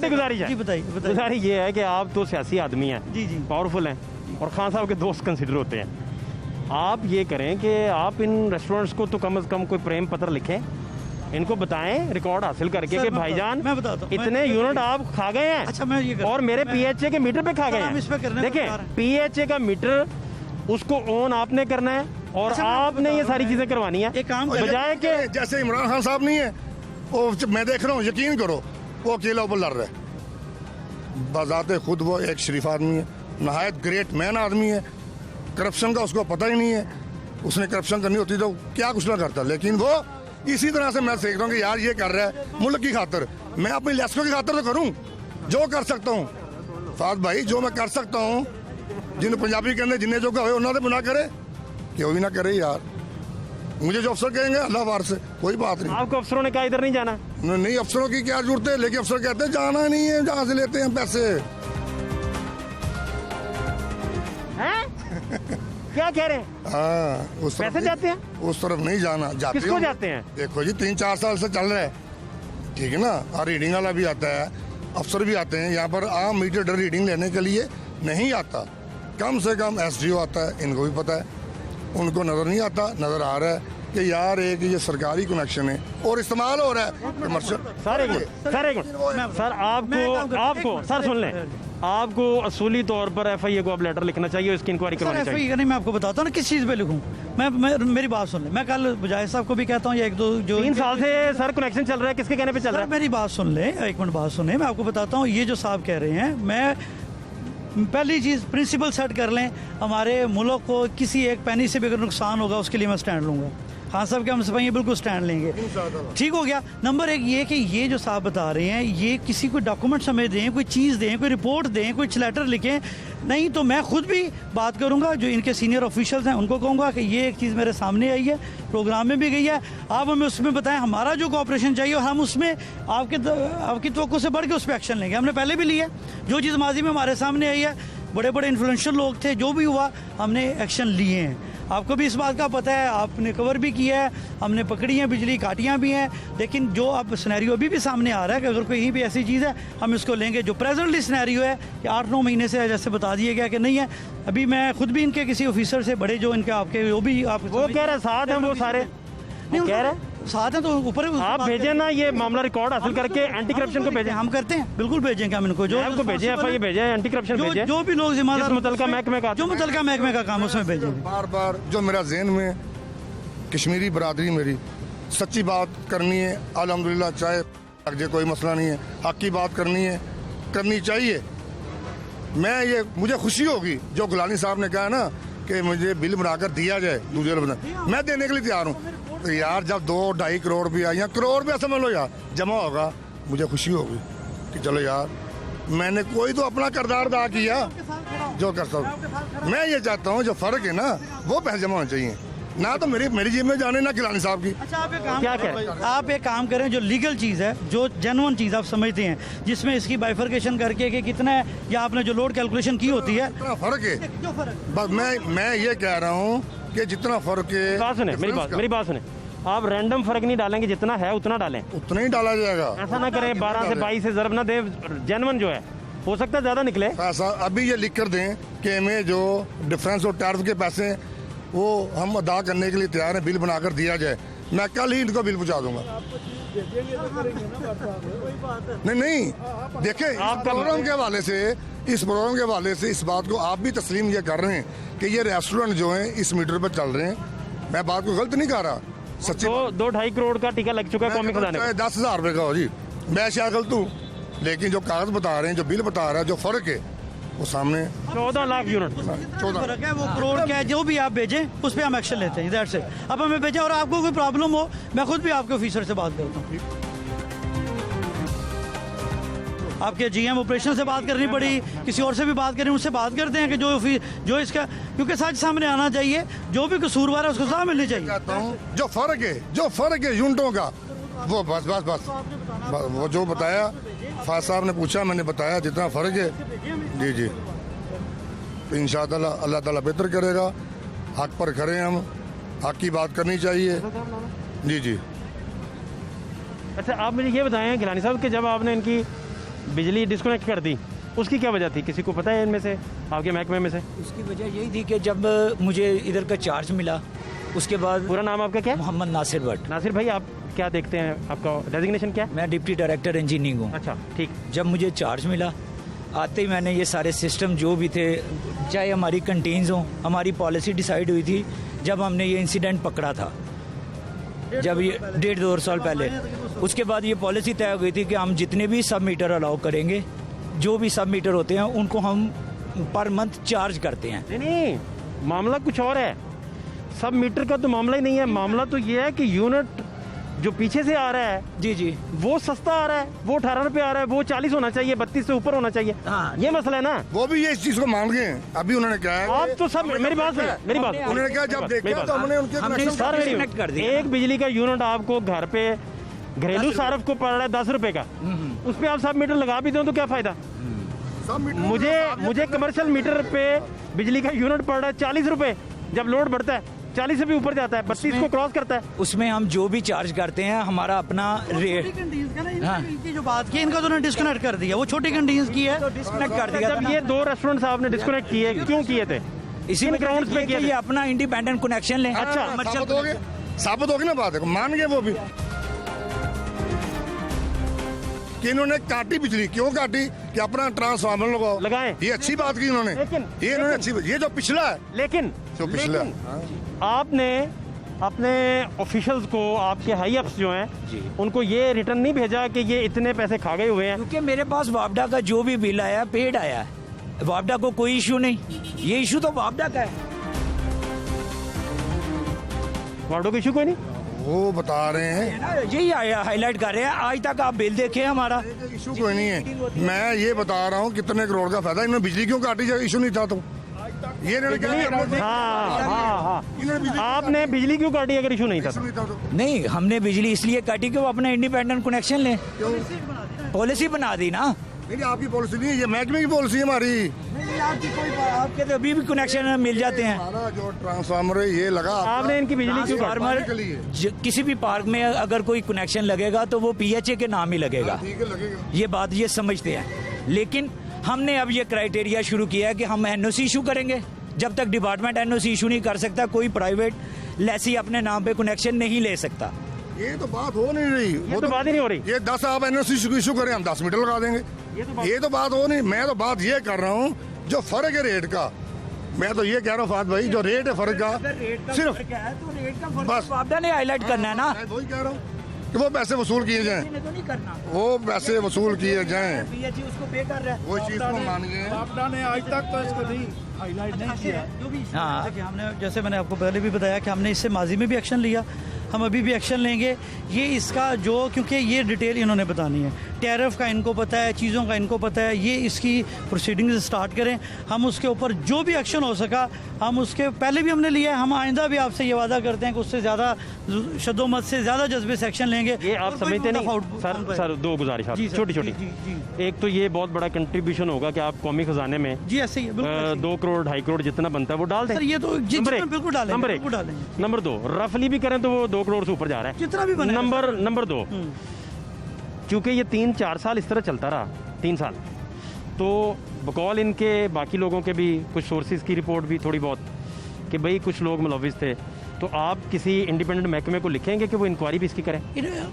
गुजारिश है। बताइए। गुजारिश ये है कि आप तो सियासी आदमी हैं, जी पावरफुल हैं और खान साहब के दोस्त कंसिडर होते हैं। आप ये करें कि आप इन रेस्टोरेंट्स को तो कम से कम कोई प्रेम पत्र लिखें, इनको बताएं रिकॉर्ड हासिल करके कि भाईजान मैं बताता हूं, इतने यूनिट आप खा गए हैं। अच्छा मैं ये और मेरे PHA के मीटर पे खा गए हैं। देखें PHA का मीटर उसको ऑन आपने करना है और आपने ये सारी चीजें करवानी है। एक काम बजाय के जैसे इमरान खान साहब नहीं है, वो मैं देख रहा हूँ, यकीन करो वो अकेला ऊपर लड़ रहा है। बजाते खुद वो एक शरीफ आदमी है, नहायत ग्रेट मैन आदमी है, करप्शन का उसको पता ही नहीं है। उसने करप्शन करनी होती तो क्या कुछ ना करता, लेकिन वो इसी तरह से मैं देख रहा हूँ कि यार ये कर रहा है मुल्क की खातर, मैं अपनी लेस्को की खातर तो करूँ जो कर सकता हूँ। फाद भाई जो मैं कर सकता हूँ, जिन पंजाबी कहने जिन्हें जो कहे उन्होंने बुना करे, क्यों भी ना करे यार। मुझे जो अफसर कहेंगे अल्लाह वार से कोई बात नहीं। आपको अफसरों ने कहा इधर नहीं जाना? नहीं, अफसरों की क्या जरूरत है, लेकिन अफसर कहते हैं जाना नहीं है, जहाँ से लेते हैं पैसे। क्या कह रहे हैं? हाँ, उस तरफ पैसे जाते हैं? उस तरफ नहीं जाना। जाते किसको होंगे। जाते हैं? देखो जी 3-4 साल से चल रहा है, ठीक है ना। और रीडिंग वाला भी आता है, अफसर भी आते हैं यहाँ पर। आम मीटर रीडिंग लेने के लिए नहीं आता, कम से कम SDO आता है, इनको भी पता है। उनको नजर नहीं आता, नजर आ रहा है कि यार एक ये सरकारी कनेक्शन है और इस्तेमाल हो रहा है कमर्शियल। सर एक मिनट सर, आपको सर सुन लें, आपको असूली तौर पर FIA को अब लेटर लिखना चाहिए, इसकी इंक्वायरी सर करवानी चाहिए। FIA नहीं, मैं आपको बताता हूँ ना किस चीज़ पे लिखूँ। मैं मेरी बात सुन ले, मैं कल मुजाहिद साहब को भी कहता हूँ, या 1-2 जो 3 साल से सर कनेक्शन चल रहा है, किसके कहने पे चल रहा सर है? मेरी बात सुन ले, 1 मिनट बात सुने, मैं आपको बताता हूँ। ये जो साहब कह रहे हैं, मैं पहली चीज़ प्रिंसिपल सेट कर लें, हमारे मुल्क को किसी एक पैनी से भी अगर नुकसान होगा उसके लिए मैं स्टैंड लूँगा। खान साहब के हम सिपाही बिल्कुल स्टैंड लेंगे, ठीक हो गया। नंबर 1 ये कि ये जो साहब बता रहे हैं, ये किसी को डॉक्यूमेंट समझ दें, कोई चीज़ दें, कोई रिपोर्ट दें, कोई लेटर लिखें, नहीं तो मैं खुद भी बात करूंगा, जो इनके सीनियर ऑफिशियल्स हैं उनको कहूँगा कि ये एक चीज़ मेरे सामने आई है, प्रोग्राम में भी गई है, आप हमें उसमें बताएं हमारा जो कोऑपरेशन चाहिए, और हम उसमें आपकी तवक्को से बढ़ के उस पर एक्शन लेंगे। हमने पहले भी लिया, जो चीज़ माजी में हमारे सामने आई है, बड़े बड़े इन्फ्लुएंशियल लोग थे, जो भी हुआ हमने एक्शन लिए हैं। आपको भी इस बात का पता है, आपने कवर भी किया है, हमने पकड़ी हैं, बिजली काटियाँ भी हैं। लेकिन जो अब सिनेरियो अभी भी सामने आ रहा है कि अगर कोई भी ऐसी चीज़ है हम इसको लेंगे। जो प्रेजेंटली सिनेरियो है कि 8-9 महीने से जैसे बता दिया गया कि नहीं है, अभी मैं खुद भी इनके किसी ऑफिसर से बड़े जो इनके आपके वो भी आप वो कह रहे साथ हैं, वो सारे नहीं कह रहे साथ हैं, तो ऊपर आप भेजें ना, ये मामला रिकॉर्ड हासिल करके एंटी करप्शन को भेजें। हम करते हैं, बिल्कुल भेजेंगे हम इनको, जो आपको भेजें, FIA भेजें, एंटी करप्शन भेजें, जो भी लोग जिम्मेदार मुतलका महकमे का जो मुतलका महकमे का काम उसमें भेजेंगे। बार बार जो मेरा जहन में कश्मीरी बरादरी मेरी सच्ची बात करनी है, अल्हम्दुलिल्लाह, चाहे लग कोई मसला नहीं है, हक की बात करनी है, करनी चाहिए। मुझे खुशी होगी जो गुलानी साहब ने कहा ना कि मुझे बिल बनाकर दिया जाए, दूसरे लोग मैं देने के लिए तैयार हूँ। तो यार जब 2-2.5 करोड़ रुपया या करोड़ रुपया समझ लो यार जमा होगा, मुझे खुशी होगी कि चलो यार मैंने कोई तो अपना किरदार अदा किया जो कर सकता। मैं ये चाहता हूँ जो फर्क है ना वो पैसे जमा होने चाहिए, ना तो मेरी जेब में जाने, ना गिलानी साहब की। अच्छा आप एक काम करें, जो लीगल चीज़ है, जो जेन्युइन चीज़ आप समझते हैं, जिसमें इसकी बाइफर्केशन करके कि कितना है, या आपने जो लोड कैलकुलेशन की होती है, इतना फर्क है। बस मैं ये कह रहा हूँ कि जितना फर्क है, बात सुने, मेरी बात सुने, आप रैंडम फर्क नहीं डालेंगे, जितना है उतना डालें, उतना ही डाला जाएगा। ऐसा ना करें 12 से 22 से ज़रब ना दे, जेन्युइन जो है हो सकता है ज़्यादा निकले। ऐसा अभी ये लिख कर दें कि हमें जो डिफरेंस और टैरिफ के पैसे वो हम अदा करने के लिए तैयार हैं, बिल बनाकर दिया जाए। मैं कल ही इनको बिल पहुंचा दूंगा। नहीं देखें, इस प्रोग्राम के हवाले से इस बात को आप भी तस्लीम ये कर रहे हैं कि ये रेस्टोरेंट जो हैं इस मीटर पर चल रहे हैं। मैं बात को गलत नहीं कह रहा, सच्ची 2-2.5 करोड़ का टीका लग चुका है कौमी खजाने में। 10,000 रुपए का हो जी, मैं शायद गलत हूँ, लेकिन जो कागज बता रहे हैं, जो बिल बता रहा है, जो फर्क है वो सामने 14 लाख यूनिट 14 फर्क है। वो करोड़ क्या है, जो भी आप भेजें उस पर हम एक्शन लेते हैं, इधर से अब हमें भेजें। और आपको कोई प्रॉब्लम हो, मैं खुद भी आपके ऑफिसर से बात करता हूँ, आपके GM ऑपरेशन से बात करनी पड़ी, किसी और से भी बात करें, उससे बात करते हैं कि जो इसका, क्योंकि सच सामने आना चाहिए, जो भी कसूरवार है उसको सजा मिलनी चाहिए। कहता हूँ जो फर्क है यूनिटों का, वो बस वो जो बताया फाज साहब ने पूछा, मैंने बताया जितना फर्क है। जी तो इंशाअल्लाह अल्लाह ताला बेहतर करेगा। हक पर खड़े हम, हक की बात करनी चाहिए। जी अच्छा, आप मुझे ये बताएं गिलानी साहब कि जब आपने इनकी बिजली डिस्कनेक्ट कर दी, उसकी क्या वजह थी? किसी को पता है इनमें से, आपके महकमे में से? उसकी वजह यही थी कि जब मुझे इधर का चार्ज मिला, उसके बाद। पूरा नाम आपका क्या? मोहम्मद नासिर भट्ट। नासिर भाई, आप क्या देखते हैं, आपका डेजिग्नेशन क्या है? मैं डिप्टी डायरेक्टर इंजीनियरिंग हूँ। अच्छा, ठीक। जब मुझे चार्ज मिला, आते ही मैंने ये सारे सिस्टम जो भी थे, चाहे हमारी कंटीन्स हों, हमारी पॉलिसी डिसाइड हुई थी जब हमने ये इंसिडेंट पकड़ा था, जब ये 1.5-2 साल पहले, उसके बाद ये पॉलिसी तय हो गई थी कि हम जितने भी सब मीटर अलाउ करेंगे, जो भी सब मीटर होते हैं उनको हम पर मंथ चार्ज करते हैं। नहीं, मामला कुछ और है। सब मीटर का तो मामला ही नहीं है। मामला तो ये है कि यूनिट जो पीछे से आ रहा है जी जी, वो सस्ता आ रहा है, वो 18 रुपए आ रहा है, वो 40 होना चाहिए, 32 से ऊपर होना चाहिए। हाँ। ये मसला है ना। वो भी ये इस चीज को मान गए हैं। अभी उन्होंने कहा है आप तो सब मेरी बात सुनिए, मेरी बात सुनिए। उन्होंने कहा जब देखा तो हमने उनके हमने connection सारे काटे। कनेक्ट कर दिया। एक बिजली का यूनिट आपको घर पे घरेलू सार्फ को पड़ रहा है 10 रुपए का, उस पे आप सब मीटर लगा भी दो तो क्या फायदा। सब मीटर मुझे कमर्शियल मीटर पे बिजली का यूनिट पड़ रहा है 40 रुपए, जब लोड बढ़ता है 40 से भी ऊपर जाता है, 32 को क्रॉस करता है। उसमें हम जो भी चार्ज करते हैं हमारा अपना रेट। हाँ। इनकी जो बात की इनका तो उन्होंने डिस्कनेक्ट कर दिया, वो छोटी कंडीज की है। डिस्कनेक्ट कर दिया था जब ना। ये 2 रेस्टोरेंट साहब ने डिस्कनेक्ट किए, क्यों किए थे? इसी किन में ग्राउंड्स पे किए ये थे? अपना इंडिपेंडेंट कनेक्शन लें। अच्छा, साबित होगी ना बात है, मान गए वो भी कि इन्होंने काटी बिजली। क्यों काटी? कि अपना ट्रांसफार्मर लगाओ, लगाएं। ये अच्छी बात की इन्होंने। ये इन्होंने अच्छी, ये जो पिछला है, लेकिन जो पिछला आपने अपने ऑफिशियल्स को, आपके हाई अप्स जो हैं, उनको ये रिटर्न नहीं भेजा कि ये इतने पैसे खा गए हुए हैं? क्योंकि मेरे पास वापडा का जो भी बिल आया पेड आया है, वापडा को कोई इशू नहीं। ये इशू तो वापडा का है। वार्डो का इशू कोई नहीं। वो बता रहे हैं यही हाईलाइट कर रहे हैं। आज तक आप बिल देखे हमारा इशू कोई नहीं है। मैं ये बता रहा हूँ कितने करोड़ का फायदा। इन्होंने बिजली क्यों काटी जब इशू नहीं था तो? ये इन्होंने कहा हाँ, आपने बिजली क्यों काटी अगर इशू नहीं था? नहीं था तो नहीं, हमने बिजली इसलिए काटी कि वो अपना इंडिपेंडेंट कनेक्शन लें। पॉलिसी बना दी ना। नहीं, आपकी पॉलिसी नहीं है, ये महकमे की पॉलिसी है हमारी। आपके तो अभी भी कनेक्शन मिल जाते हैं। हमारा जो ट्रांसफार्मर है ये लगा आपने इनकी बिजली क्यों काटी? ट्रांसफार्मर के लिए। किसी भी पार्क में अगर कोई कनेक्शन लगेगा तो वो पीएचए के नाम ही लगेगा। ठीक है, लगेगा। ये बात ये समझते हैं। लेकिन हमने अब ये क्राइटेरिया शुरू किया है कि हम एनओसी इशू करेंगे। जब तक डिपार्टमेंट एनओसी इशू नहीं कर सकता, कोई प्राइवेट लेसी अपने नाम पे कनेक्शन नहीं ले सकता। ये तो बात हो नहीं रही। ये तो बात ही नहीं हो रही। ये 10 आप एनओसी इशू करें, हम 10 मीटर लगा देंगे। ये तो बात हो नहीं। मैं तो बात ये कर रहा हूँ जो फर्क है रेट का। मैं तो ये कह रहा हूँ फात भाई, जो रेट है फर्क का, सिर्फ बस वापडा ने हाईलाइट करना है ना। मैं वही कह रहा हूँ कि वो पैसे वसूल किए जाएं, तो नहीं करना। वो पैसे वसूल किए जाएं। पीएचई उसको पे कर रहा है। वो चीज को मान गए हैं। आपदा ने आज तक तो इसको नहीं हाईलाइट नहीं किया। जो भी हाँ। देखिए, हमने जैसे मैंने आपको पहले भी बताया कि हमने इससे माजी में भी एक्शन लिया, हम अभी भी एक्शन लेंगे। ये इसका जो, क्योंकि ये डिटेल इन्होंने बतानी है, टैरिफ का इनको पता है, चीज़ों का इनको पता है, ये इसकी प्रोसीडिंग्स स्टार्ट करें। हम उसके ऊपर जो भी एक्शन हो सका हम उसके पहले भी हमने लिया है। हम आइंदा भी आपसे ये वादा करते हैं कि उससे ज़्यादा शद्दोमत से ज़्यादा जज्बे से एक्शन लेंगे। ये आप और कोई समझते नहीं फाउट- सर 2 गुजारिश जी सर, छोटी छोटी। जी, जी, एक तो ये बहुत बड़ा कंट्रीब्यूशन होगा कि आप कौमी खजाने में जी ऐसे ही है, बिल्कुल ऐसे ही। 2 करोड़ 2.5 करोड़ जितना बनता है वो डाल दें। सर ये तो नंबर जितना एक। बिल्कुल डालेंगे, नंबर एक। बिल्कुल डालेंगे। नंबर 2, रफली भी करें तो वो 2 करोड़ से ऊपर जा रहा है, जितना भी बनेगा। नंबर 2, क्योंकि ये 3-4 साल इस तरह चलता रहा, 3 साल, तो बकौल इनके बाकी लोगों के भी कुछ सोर्सेज की रिपोर्ट भी थोड़ी बहुत कि भाई कुछ लोग मुलविस थे, तो आप किसी इंडिपेंडेंट महकमे को लिखेंगे कि वो इंक्वायरी भी इसकी करें?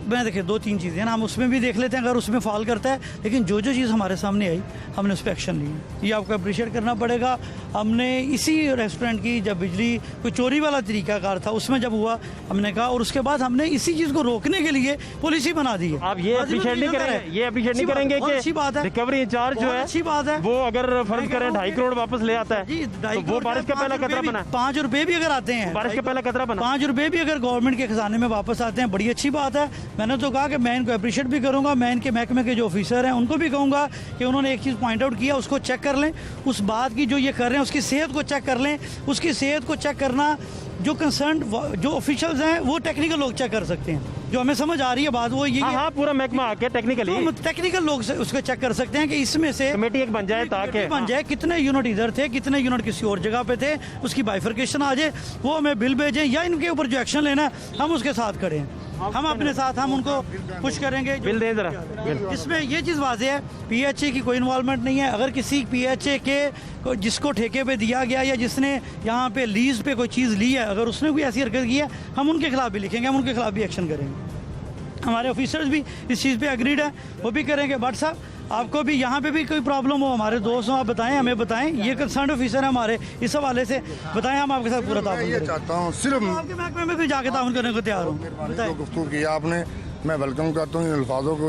मैं देखिए 2-3 चीज़ें हैं ना, हम उसमें भी देख लेते हैं अगर उसमें फॉल करता है, लेकिन जो जो चीज़ हमारे सामने आई हमने उस पर एक्शन लिया। ये आपको अप्रिशिएट करना पड़ेगा। हमने इसी रेस्टोरेंट की जब बिजली कोई चोरी वाला तरीकाकार था उसमें जब हुआ, हमने कहा, और उसके बाद हमने इसी चीज़ को रोकने के लिए पॉलिसी बना दी है। आप ये अप्रिशिएट नहीं करेंगे, ये अप्रिशिएट नहीं करेंगे बहुत अच्छी बात कि है, रिकवरी इंचार्ज जो बहुत है अच्छी बात है। वो अगर फर्ज करें 2.5 करोड़ वापस ले आता है जी, तो वो बारिश का पहला खतरा बना, 5 रुपए भी अगर आते हैं, बारिश का पहला खतरा बना। 5 रुपए भी अगर गवर्नमेंट के खजाने में वापस आते हैं, बड़ी अच्छी बात है। मैंने तो कहा कि मैं इनको अप्रिशिएट भी करूंगा। मैं इनके महकमे के जो ऑफिसर हैं उनको भी कहूंगा कि उन्होंने एक चीज़ पॉइंट आउट किया, उसको चेक कर लें। उस बात की जो ये कर रहे हैं उसकी सेहत को चेक कर लें। उसकी सेहत को चेक करना जो कंसर्न जो ऑफिशियल्स हैं वो टेक्निकल लोग चेक कर सकते हैं। जो हमें समझ आ रही है बात वो यही है, हाँ, पूरा महकमा आके टेक्निकली टेक्निकल लोग से उसको चेक कर सकते हैं कि इसमें से कमेटी एक बन जाए ताकि बन जाए कितने यूनिट इधर थे, कितने यूनिट किसी और जगह पे थे, उसकी बाइफर्केशन आ जाए, वो हमें बिल भेजें या इनके ऊपर जो एक्शन लेना है हम उसके साथ करें। हम अपने साथ हम उनको पुश करेंगे। बिल दें जरा। इसमें ये चीज़ वाज़ेह है, पीएचए की कोई इन्वॉल्वमेंट नहीं है। अगर किसी पीएचए के जिसको ठेके पे दिया गया या जिसने यहाँ पे लीज पे कोई चीज़ ली है, अगर उसने कोई ऐसी हरकत की है हम उनके खिलाफ भी लिखेंगे, हम उनके खिलाफ भी एक्शन करेंगे। हमारे ऑफिसर्स भी इस चीज़ पे अग्रीड है, वो भी करेंगे। बट साहब आपको भी यहाँ पे भी कोई प्रॉब्लम हो, हमारे दोस्त हो, आप बताएं, हमें बताएं। ये कंसर्न ऑफिसर है हमारे, इस हवाले से बताएं, हम आपके साथ पूरा ताउन मैं ये करेंगे। चाहता हूँ सिर्फ आपके महकमे में भी जाके ताउन करने को तैयार हूँ। जो गुफ्तगू की आपने, मैं वेलकम करता हूँ इन अल्फाजों को।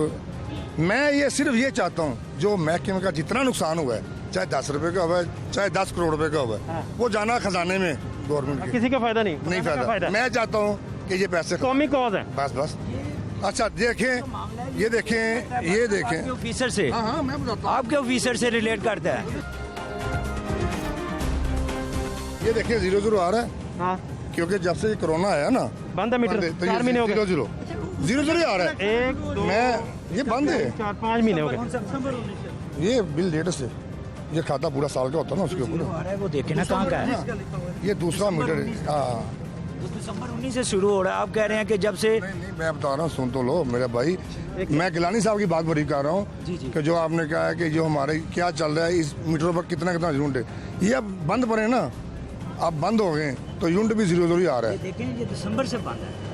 मैं ये सिर्फ ये चाहता हूँ जो महकमे का जितना नुकसान हुआ है, चाहे 10 रुपए का हुआ है, चाहे 10 करोड़ रुपए का हुआ है, वो जाना खजाने में गवर्नमेंट के। किसी का फायदा नहीं, नहीं फायदा। मैं चाहता हूँ कि ये पैसे कौमी कॉज है। बस। अच्छा देखें, ये देखें ऑफिसर से, हाँ मैं बताता हूँ। आपके ऑफिसर से रिलेट करता है। ये देखिए 0 आ रहा है, हाँ क्योंकि जब से कोरोना आया ना बंद है मीटर, तो 4 महीने हो गए। 0 आ रहा है। 1 2 मैं ये बंद है, 4-5 महीने हो गए। ये बिल डेट से ये खाता पूरा साल का होता है ना उसके ऊपर। आ रहा है वो देखे ना कहाँ का है। ये दूसरा मीटर है। हाँ दिसंबर 19 से शुरू हो रहा है। आप कह रहे हैं कि जब से नहीं मैं बता रहा हूँ, सुन तो लो मेरे भाई। मैं गिलानी साहब की बात बड़ी कर रहा हूँ कि जो आपने कहा है कि जो हमारे क्या चल रहा है इस मीटर पर कितना यूनिट है, ये अब बंद पड़े ना, अब बंद हो गए तो यूनिट भी 0 ही आ रहा है। देखें ये दिसंबर से बंद है।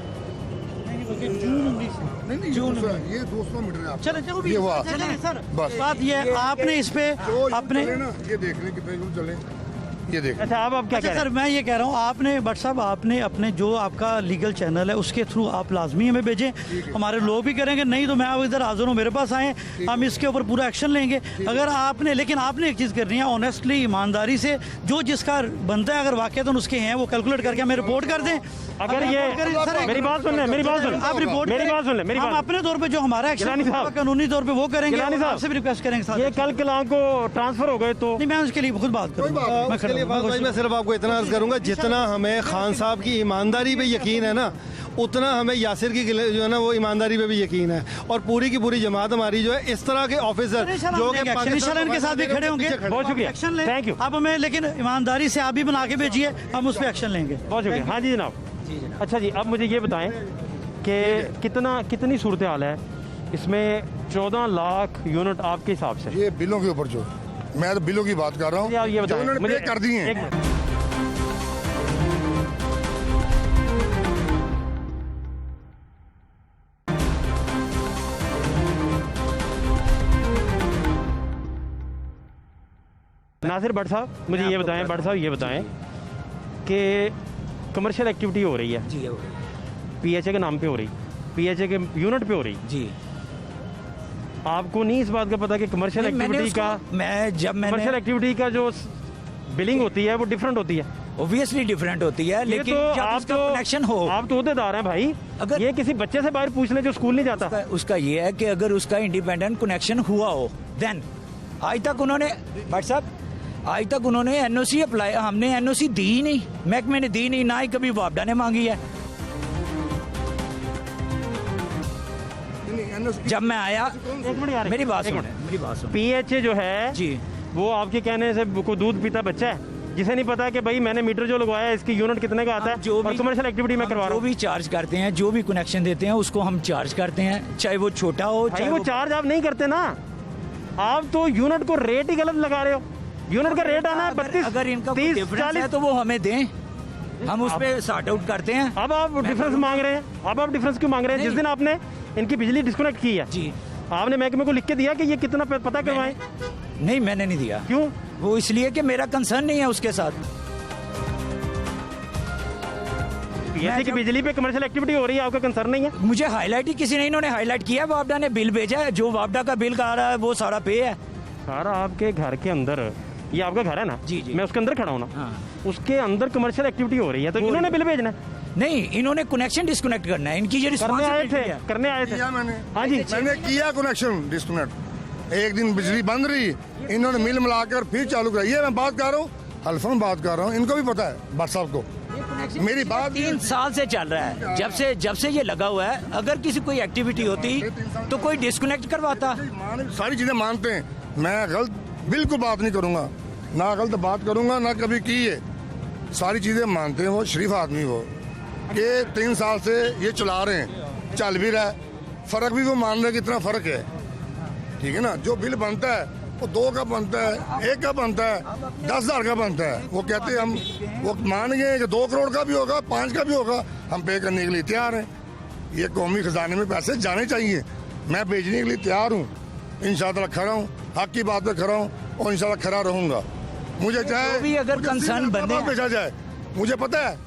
नहीं जून ये 200 मीटर है। चलो ये हुआ सर, बस। बात ये आपने इस पे अपने ये देख लें कितने यूनिट चले, ये देख। अच्छा अब आप क्या कह अच्छा रहे सर, मैं ये कह रहा हूँ आपने भट्ट साहब आपने अपने जो आपका लीगल चैनल है उसके थ्रू आप लाजमी हमें भेजें, हमारे लोग भी करेंगे। नहीं तो मैं आप इधर हाजिर हूँ, मेरे पास आए, हम इसके ऊपर पूरा एक्शन लेंगे। अगर आपने, लेकिन आपने एक चीज़ करनी है ऑनेस्टली, ईमानदारी से, जो जिसका बनता है अगर वाकई उसके हैं वो कैलकुलेट करके हमें रिपोर्ट कर दें। अगर ये मेरी बात सुन ले, आप रिपोर्ट मेरी बात सुन ले, मेरी हम बात अपने तौर पे जो हमारा गिलानी एक्शन साहब, कानूनी तौर पे वो करेंगे, गिलानी साहब, आपसे भी रिक्वेस्ट करेंगे साथ। ये कल कलां को ट्रांसफर हो गए तो नहीं मैं उसके लिए खुद बात करूँगा। मैं उसके लिए बात भाई मैं सिर्फ आपको इतना अर्ज करूंगा, जितना हमें खान साहब की ईमानदारी पे यकीन है ना, उतना हमें यासिर की जो है ना वो ईमानदारी पे भी यकीन है। और पूरी की पूरी जमात हमारी जो है इस तरह के ऑफिसर जो कि पाकिस्तान के साथ भी खड़े होंगे। बहुत शुक्रिया, एक्शन लें। Thank you. आप हमें लेकिन ईमानदारी से आप भी बना के भेजिए, हम उस पर एक्शन लेंगे। बहुत शुक्रिया। हाँ जी जनाब। अच्छा जी, अब मुझे ये बताएं कि कितनी सूरत हाल है इसमें 14 लाख यूनिट आपके हिसाब से? ये बिलों के ऊपर जो, मैं तो बिलों की बात कर रहा हूँ, आप ये जो बताएं उन्होंने मुझे, पे कर दिए हैं। एक मिनट। नासिर भट्ट साहब मुझे ये बताएं, भट्ट साहब ये बताएं कि कमर्शियल एक्टिविटी हो रही है जी पीएचए के नाम पे हो रही, पीएचए के यूनिट पे हो रही जी। आपको नहीं इस बात का पता कि कमर्शियल एक्टिविटी का, कमर्शियल एक्टिविटी का जो बिलिंग होती है वो डिफरेंट होती है? ऑब्वियसली डिफरेंट होती है, लेकिन तो जब आप उसका कनेक्शन हो, आप तो उहदेदार हैं भाई। अगर ये किसी बच्चे से बाहर पूछ ले जो स्कूल नहीं जाता। उसका ये है कि अगर उसका इंडिपेंडेंट कनेक्शन हुआ हो, देन आज तक उन्होंने, भट्ट साहब आज तक उन्होंने एनओसी अप्लाई, हमने एनओसी दी ही नहीं, महकमे ने दी नहीं, ना ही कभी वापडा ने मांगी है। जब मैं आया, एक मिनट यार, मेरी बात एक सुनो, मिनट। मेरी बात सुनो पीएचए जो है जी, वो आपके कहने से को दूध पीता बच्चा है जिसे नहीं पता कि भाई मैंने मीटर जो लगवाया है इसकी यूनिट कितने का आता है जो और कमर्शियल एक्टिविटी मैं करवा रहा जो हूँ। भी चार्ज करते हैं, जो भी कनेक्शन देते हैं उसको हम चार्ज करते हैं, चाहे वो छोटा हो भाई चाहे वो चार्ज आप नहीं करते ना, आप तो यूनिट को रेट ही गलत लगा रहे हो। यूनिट का रेट आना है 32, अगर इनका 30, डिफरेंस है 40। तो वो हमें दें, हम उस पर सॉर्ट आउट करते हैं। अब आप डिफरेंस मांग रहे हैं, अब आप डिफरेंस क्यों मांग रहे हैं? जिस दिन आपने इनकी बिजली डिस्कनेक्ट की है जी, आपने महकमे को लिख के दिया कि ये कितना पता करवाएं? नहीं मैंने नहीं दिया। क्यों? वो इसलिए कि मेरा कंसर्न नहीं है उसके साथ। पीएचए की बिजली पे कमर्शियल एक्टिविटी हो रही है, आपका कंसर्न नहीं है? मुझे हाईलाइट ही किसी ने, इन्होंने हाईलाइट किया, वापडा ने बिल भेजा है, जो वापडा का बिल आ रहा है वो सारा पे है। सारा आपके घर के अंदर, ये आपका घर है ना? जी, जी। मैं उसके अंदर खड़ा हूँ ना, हाँ। उसके अंदर कमर्शियल एक्टिविटी हो रही है तो इन्होंने बिल भेजना है? नहीं, इन्होंने कनेक्शन डिस्कनेक्ट करना है, इनकी ये करने आए थे, रिस्पांसिबिलिटी करने आए थे। किया मैंने, हाँ जी, मैंने किया कनेक्शन डिस्कनेक्ट। एक दिन बिजली बंद रही, इन्होंने मिल मिलाकर फिर चालू कराई। ये मैं बात कर रहा हूँ, हल्फा में बात कर रहा हूँ, इनको भी पता है भट्ट साहब को। मेरी बात 3 साल से चल रहा है, जब से ये लगा हुआ है। अगर किसी कोई एक्टिविटी होती तो कोई डिस्कनेक्ट करवाता। सारी चीजें मानते हैं, मैं गलत बिल्कुल बात नहीं करूंगा, ना गलत बात करूंगा, ना कभी की है। सारी चीजें मानते हैं, वो शरीफ आदमी वो। ये 3 साल से ये चला रहे हैं, चल भी रहा है, फर्क भी वो मान रहे हैं कितना फर्क है, ठीक है ना? जो बिल बनता है वो 2 का बनता है, 1 का बनता है, 10,000 का बनता है। वो कहते हैं हम, वो मान गए कि 2 करोड़ का भी होगा, 5 का भी होगा, हम पे करने के लिए तैयार हैं। ये कौमी खजाने में पैसे जाने चाहिए, मैं भेजने के लिए तैयार हूँ। इंशाअल्लाह खड़ा हूँ, हक की बात पे खड़ा हूँ और इंशाअल्लाह खड़ा रहूंगा। मुझे चाहे भी अगर कंसर्न बने भेजा जाए, मुझे पता है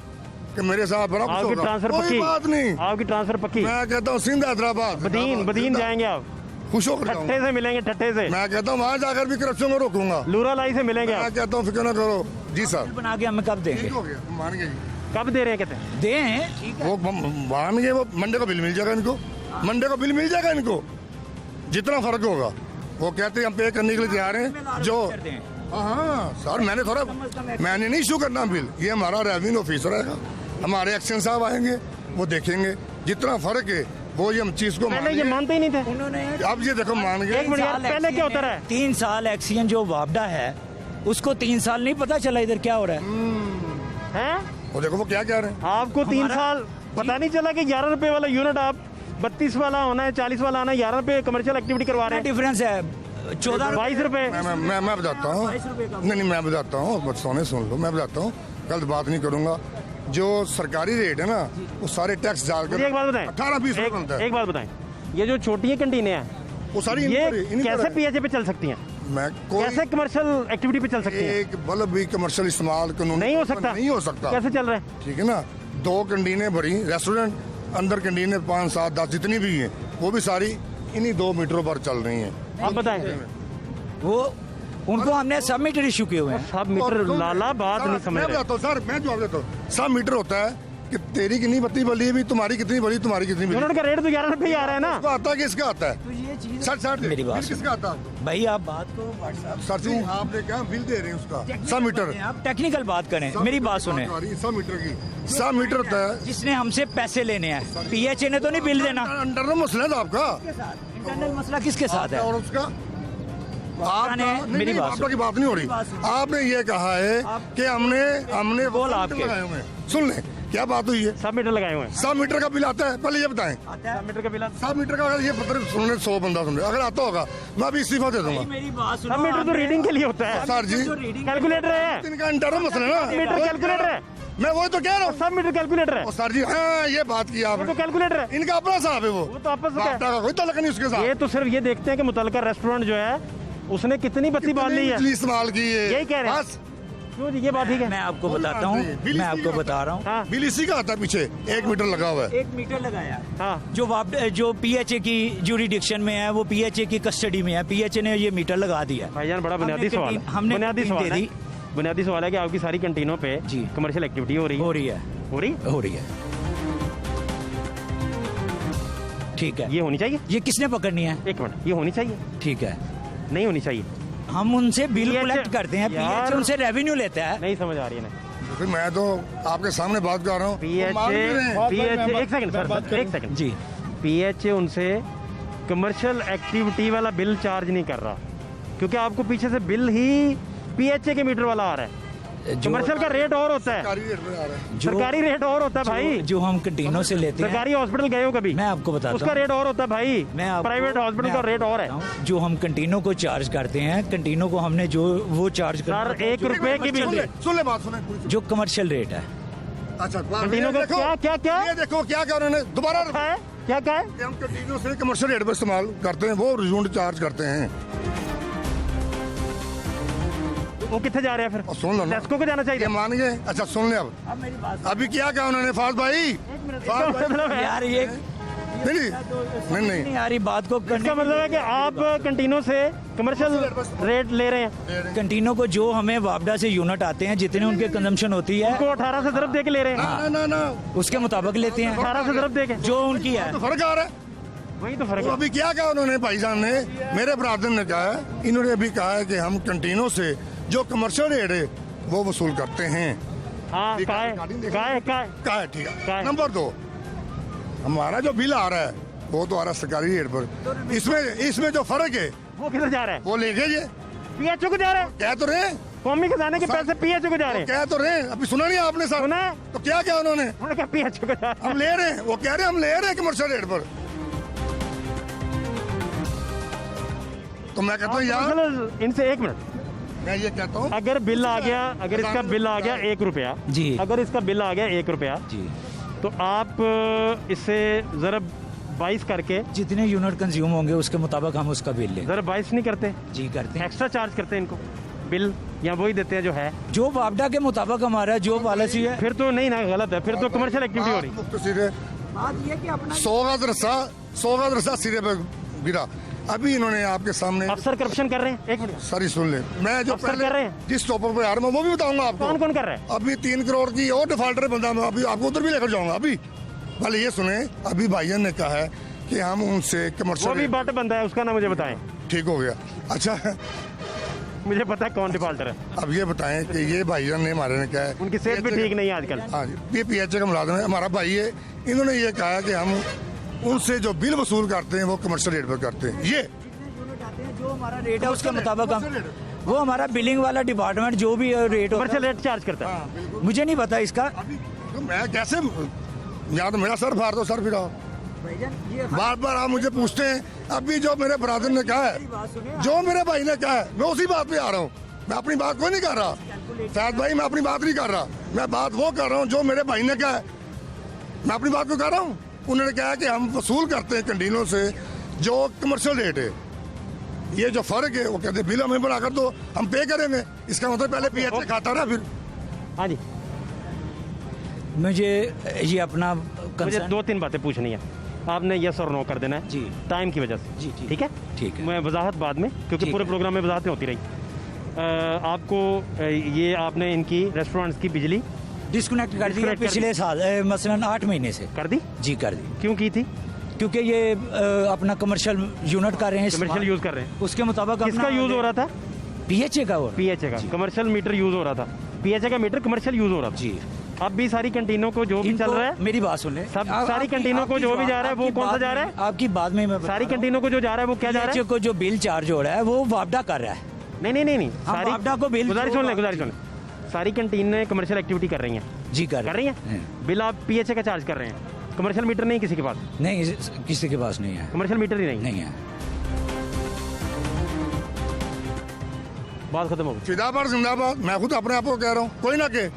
कि मेरे साथ बड़ा कुछ आपकी होगा। ट्रांसफर कोई पक्की, बात नहीं, आपकी ट्रांसफर पक्की। मैं कहता हूँ सिंध हैदराबाद बदीन जाएंगे आप, खुश होकर ठट्ठे जाऊंगा। से मिलेंगे, ठट्ठे से मैं कहता हूँ वहाँ जाकर भी करप्शन को रोकूंगा। लूरा लाई से मिलेंगे मैं आप। कहता हूँ फिक्र ना करो जी सर। बना के हमें कब देंगे? ठीक हो गया, मान गए जी। कब दे रहे हैं कहते हैं? दें, ठीक है। वो मान गए, वो मंडे को बिल मिल जाएगा इनको, मंडे को बिल मिल जाएगा इनको, जितना फर्क होगा। वो कहते हैं हम पे करने के लिए तैयार हैं जो। कर दें। हाँ सर, मैंने नहीं इशू करना बिल, ये हमारा रेवेन्यू ऑफिसर है, हमारे एक्शन साहब आएंगे, वो देखेंगे जितना फर्क है वो ये हम चीज को पहले ये मानते ही नहीं थे। उन्होंने अब ये देखो मान गए। एक मिनट यार, पहले क्या होता रहा है? 3 साल एक्सीजन जो वापडा है उसको 3 साल नहीं पता चला इधर क्या हो रहा है। हैं? वो देखो वो क्या कह रहे हैं। आपको 3 साल पता नहीं चला कि 11 रुपए वाला यूनिट आप 32 वाला होना है, 40 वाला आना है, 11 रुपए कमर्शियल एक्टिविटी करवा रहे हैं। डिफरेंस है 14 22 रुपए। मैं बताता हूँ, 22 रुपए का। नहीं मैं बताता हूँ, सोने सुन लो, मैं बताता हूँ, गलत बात नहीं करूंगा। जो सरकारी रेट है ना वो सारे टैक्स डालकर मुझे एक बात बताएं, 18-20 रुपए बनता है। एक बात बताएं, ये जो छोटी कैंटीनें हैं वो सारी ये इन्हीं पर कैसे है। पीएचए पे चल सकती हैं? मैं कोई कैसे कमर्शियल एक्टिविटी पे चल सकती हैं? एक बल्ब भी कमर्शियल इस्तेमाल कानूनी नहीं हो तौर पर सकता। नहीं हो सकता। कैसे चल रहा है? ठीक है ना, 2 कैंटीनें भरी, रेस्टोरेंट अंदर कैंटीनें 5, 7, 10 जितनी भी हैं वो भी सारी इन्हीं 2 मीटरों पर चल रही हैं। आप बताएं। वो उनको हमने सब मीटर इशू किए हुए हैं। सब मीटर लाला बात नहीं समझ मैं रहे। बताता हूँ सर, मैं जवाब देता हूँ। सब मीटर होता है कि तेरी कितनी बत्ती बली है, तुम्हारी कितनी बली, तुम्हारी कितनी बली। यूनिट का रेट तो 11 रुपए ही आ रहा है ना। इसको आता है कि इसका आता है? तो ये चीज सर मेरी बात बिल किसका आता है? भाई आप बात को व्हाट्सएप सर जी आपने क्या बिल दे रहे हैं उसका? 100 मीटर, आप टेक्निकल बात करें, मेरी बात सुने। 100 मीटर की 100 मीटर होता है। जिसने हमसे पैसे लेने हैं पीएचए ने तो नहीं बिल देना। अंडर मसला है आपका इंटरनल मसला किसके साथ है? और उसका ने मेरी बात आपका की बात नहीं हो रही। आपने ये कहा है कि हमने बोल 100 आपके। मीटर लगाए हुए हैं। सुन ले क्या बात हुई है। सब मीटर लगाए हुए हैं। 100 मीटर का बिल आता है, पहले ये बताएं। 7 मीटर का बिल आता 100 मीटर का अगर ये पत्र सुनने 100 बंदा सुन रहे, अगर आता होगा मैं अभी इस्तीफा दे दूंगा। मेरी बात है। 7 मीटर तो रीडिंग के लिए होता है। सर जी कैलकुलेटर है, इनका इंटर मसला है ना, मीटर कैलकुलेटर है। मैं वही तो कह रहा हूँ। 7 मीटर कैलकुलेटर है। और सर जी हाँ ये बात की वो आपने, तो कैलकुलेटर है। इनका अपना साहब है वो तो आपस में क्या है? बापटा का कोई तलक नहीं उसके साथ। ये तो सिर्फ ये देखते हैं कि मुतलका रेस्टोरेंट जो है उसने कितनी बत्ती बाल ली है। बिजली इस्तेमाल की है, यही कह रहे हैं। बस क्यों जी, ये बात ठीक है। मैं आपको बताता हूँ, मैं आपको बता रहा हूँ। हाँ बिल इसी का आता है, पीछे 1 मीटर लगा हुआ है। 1 मीटर लगाया हाँ जो पीएचए की ज्यूरिडिक्शन में है वो पीएचए की कस्टडी में है, पीएचए ने ये मीटर लगा दिया। भाईजान बड़ा बुनियादी हमने सवाल है। हमने बुनियादी कैंटीन सवाल दे है। दी। बुनियादी सवाल है कि आपकी सारी कैंटीनों पे जी। कमर्शियल एक्टिविटी हो रही है। हो रही है, हो रही हो रही है, ठीक है। ये होनी चाहिए। ये किसने पकड़नी है? 1 मिनट, ये होनी चाहिए, ठीक है, नहीं होनी चाहिए। हम उनसे बिल PHA कलेक्ट करते हैं, यार। पीएचए उनसे रेवेन्यू लेता है। नहीं समझ आ रही है ना। फिर मैं तो आपके सामने बात कर रहा हूँ। वो मान भी रहे हैं। पीएचए एक सेकंड सर, एक सेकंड जी, पीएचए उनसे कमर्शियल एक्टिविटी वाला बिल चार्ज नहीं कर रहा, क्योंकि आपको पीछे से बिल ही पीएचए के मीटर वाला आ रहा है। जो कमर्शियल का रेट और होता है, सरकारी रेट पे आ रहा है। सरकारी रेट और होता है भाई। जो हम कंटीनों से लेते हैं, सरकारी हॉस्पिटल गए हो कभी? मैं आपको बताता उसका हूँ। रेट और होता है भाई, मैं आपको- प्राइवेट हॉस्पिटल मैं का आपको रेट और है। बताता हूँ। जो हम कंटीनों को चार्ज करते हैं, कंटीनों को हमने जो वो चार्ज करना सर होता है, 1 रुपए की भी सुन ले बात, सुने पूरी। जो कमर्शियल रेट है। अच्छा कंटीनों का देखो, क्या ये देखो क्या क्या उन्होंने दोबारा है, क्या है? कि हम कंटीन्यू से कमर्शियल रेट पर इस्तेमाल करते हैं, वो यूनिट चार्ज करते हैं। वो कितने जा रहे हैं फिर? और सुन लो ना, टेस्को को जाना ये चाहिए। मान गए। अच्छा सुन ले अब मेरी बात अभी क्या कहा उन्होंने फाज भाई? फाज भाई मतलब है, यार, ये नहीं नहीं यार, ये बात को करने इसका मतलब है कि आप कंटीनों से कमर्शियल रेट ले रहे हैं, कंटीनों को जो हमें वापडा से यूनिट आते हैं, जितने उनके कंजम्पशन होती है, उनको 18 से ज़रब दे के ले रहे हैं। ना ना उसके मुताबिक लेते हैं 18 से ज़रब दे के, जो उनकी है। तो फर्क आ रहा है। वही तो फर्क तो है। अभी क्या कहा उन्होंने भाईजान ने, मेरे ब्रादर ने कहा है, इन्होंने अभी कहा है कि हम कंटीनों से जो कमर्शियल रेट है वो वसूल करते हैं। हाँ ठीक है, का ठीक है है। ठीक है। नंबर 2, हमारा जो बिल आ रहा है वो तो आ रहा है सरकारी रेट पर। इसमें जो फर्क है वो किधर जा रहा है? वो लेके ये पीएचओ को जा रहा है। कह तो रहे, कौमी खजाने के पैसे पीएचओ को जा रहे हैं। कह तो रहे, अभी सुना नहीं आपने सर? सुना है? तो क्या क्या उन्होंने, उन्होंने कहा पीएचओ को जा रहा है। हम ले रहे हैं, वो कह रहे हैं हम ले रहे हैं कमर्शियल रेट पर। तो मैं कहता हूँ यार, मतलब इनसे 1 मिनट, मैं ये कहता हूँ अगर बिल आ गया, अगर इसका बिल आ गया 1 रुपया जी। अगर इसका बिल आ गया 1 रुपया, जी, तो आप इससे ज़रब 22 करके, जितने यूनिट कंज्यूम होंगे उसके मुताबिक हम उसका बिल लेंगे। ज़रब 22 नहीं करते, जी करते हैं। एक्स्ट्रा चार्ज करते हैं इनको बिल या वही देते हैं जो है? जो वापडा के मुताबिक हमारा जो पॉलिसी है। फिर तो नहीं ना, गलत है, फिर तो कमर्शियल एक्टिविटी हो रही। सीधे बात ये कि अपना 100 का रस्सा सिरे पे गिरा। अभी इन्होंने आपके सामने अफसर करप्शन कर रहे हैं। एक मिनट, सारी सुन ले, मैं जो अफसर पहले कर रहे हैं। जिस टॉपर पे आ रहा हूँ वो भी बताऊंगा आपको। कौन कौन कर रहा है? अभी 3 करोड़ की और डिफॉल्टर बंदा, मैं अभी आपको उधर भी लेकर जाऊंगा। अभी पहले ये सुने, अभी भाईजान ने कहा है कि हम उनसे वो भी कमर्शियल। बाट बंदा है, उसका नाम मुझे बताएं। ठीक हो गया। अच्छा, मुझे पता है कौन डिफॉल्टर है। अब ये बताएं कि ये भाईजान ने हमारे ने कहा है उनकी सेहत भी ठीक नहीं है आजकल। हाँ जी, ये PHA का मुलाजिम है, हमारा भाई है। इन्होंने ये कहा है कि हम उनसे जो बिल वसूल करते हैं वो कमर्शियल रेट पर करते हैं। ये जो हमारा रेट है उसके मुताबिक हम, वो हमारा बिलिंग वाला डिपार्टमेंट जो भी रेट कमर्शियल रेट चार्ज करता है। मुझे नहीं पता इसका। अभी तो मैं कैसे, या तो मेरा सर फाड़ दो, सर फिराओ। बार बार आप मुझे पूछते हैं। अभी जो मेरे ब्रदर ने कहा है, जो मेरे भाई ने कहा है, मैं उसी बात पे आ रहा हूँ। मैं अपनी बात कोई नहीं कर रहा फैज भाई, मैं अपनी बात नहीं कर रहा। मैं बात वो कर रहा हूँ जो मेरे भाई ने कहा है, मैं अपनी बात को कर रहा हूँ। उन्होंने कहा कि हम वसूल करते हैं कैंटीनों से जो कमर्शियल रेट है। ये जो फर्क है वो कहते हैं बिल हमें बनाकर दो, हम पे करेंगे। इसका मतलब पहले PHA खाता ना। फिर हाँ जी, मुझे ये अपना मुझे concern- 2-3 बातें पूछनी है। आपने यस और नो कर देना है जी। टाइम की वजह से। जी, जी। ठीक है, ठीक है। मैं वजाहत बाद में, क्योंकि ठीक पूरे है। प्रोग्राम में वजाहतें होती रही। आपको ये आपने इनकी रेस्टोरेंट्स की बिजली डिस्कनेक्ट कर दी है Disconnect कर पिछले साल, मसलन 8 महीने से। कर दी? जी कर दी, क्यों की थी? क्योंकि ये अपना कमर्शियल यूनिट कर रहे हैं, कमर्शियल यूज कर रहे हैं। उसके मुताबिक किसका यूज हो रहा था? PHA का वो। PHA का कमर्शियल मीटर यूज हो रहा था। PHA का मीटर कमर्शियल यूज हो रहा था। जी। अब भी सारी कैंटीनों को जो भी चल इनको- रहा है, मेरी बात सुन ले। सब सारी कैंटीनों को जो भी जा रहा है वो कौन सा जा रहा है? आपकी बात में मैं बता सारी रहा हूँ। कैंटीनों को जो जा रहा है वो क्या जा रहा है? PHA को जो बिल चार्ज हो रहा है वो वापडा कर रहा है। नहीं। हम सारी वापडा को बिल गुजारिश सुन ले, दो गुजारिश सुन ले। सारी कैंटीनें कमर्शियल एक्टिविटी कर रही हैं। जी कर रही हैं। बिल आप PHA का चार्ज कर रहे हैं। कमर्शियल मीटर नहीं किसी के पास। नहीं, किसी के पास नहीं है। कमर्शियल मीटर ही नहीं। नहीं है। बात खत्म हो गई। जिंदाबाद जिंदाबाद। मैं खुद अपने आप को कह रहा हूँ, कोई ना के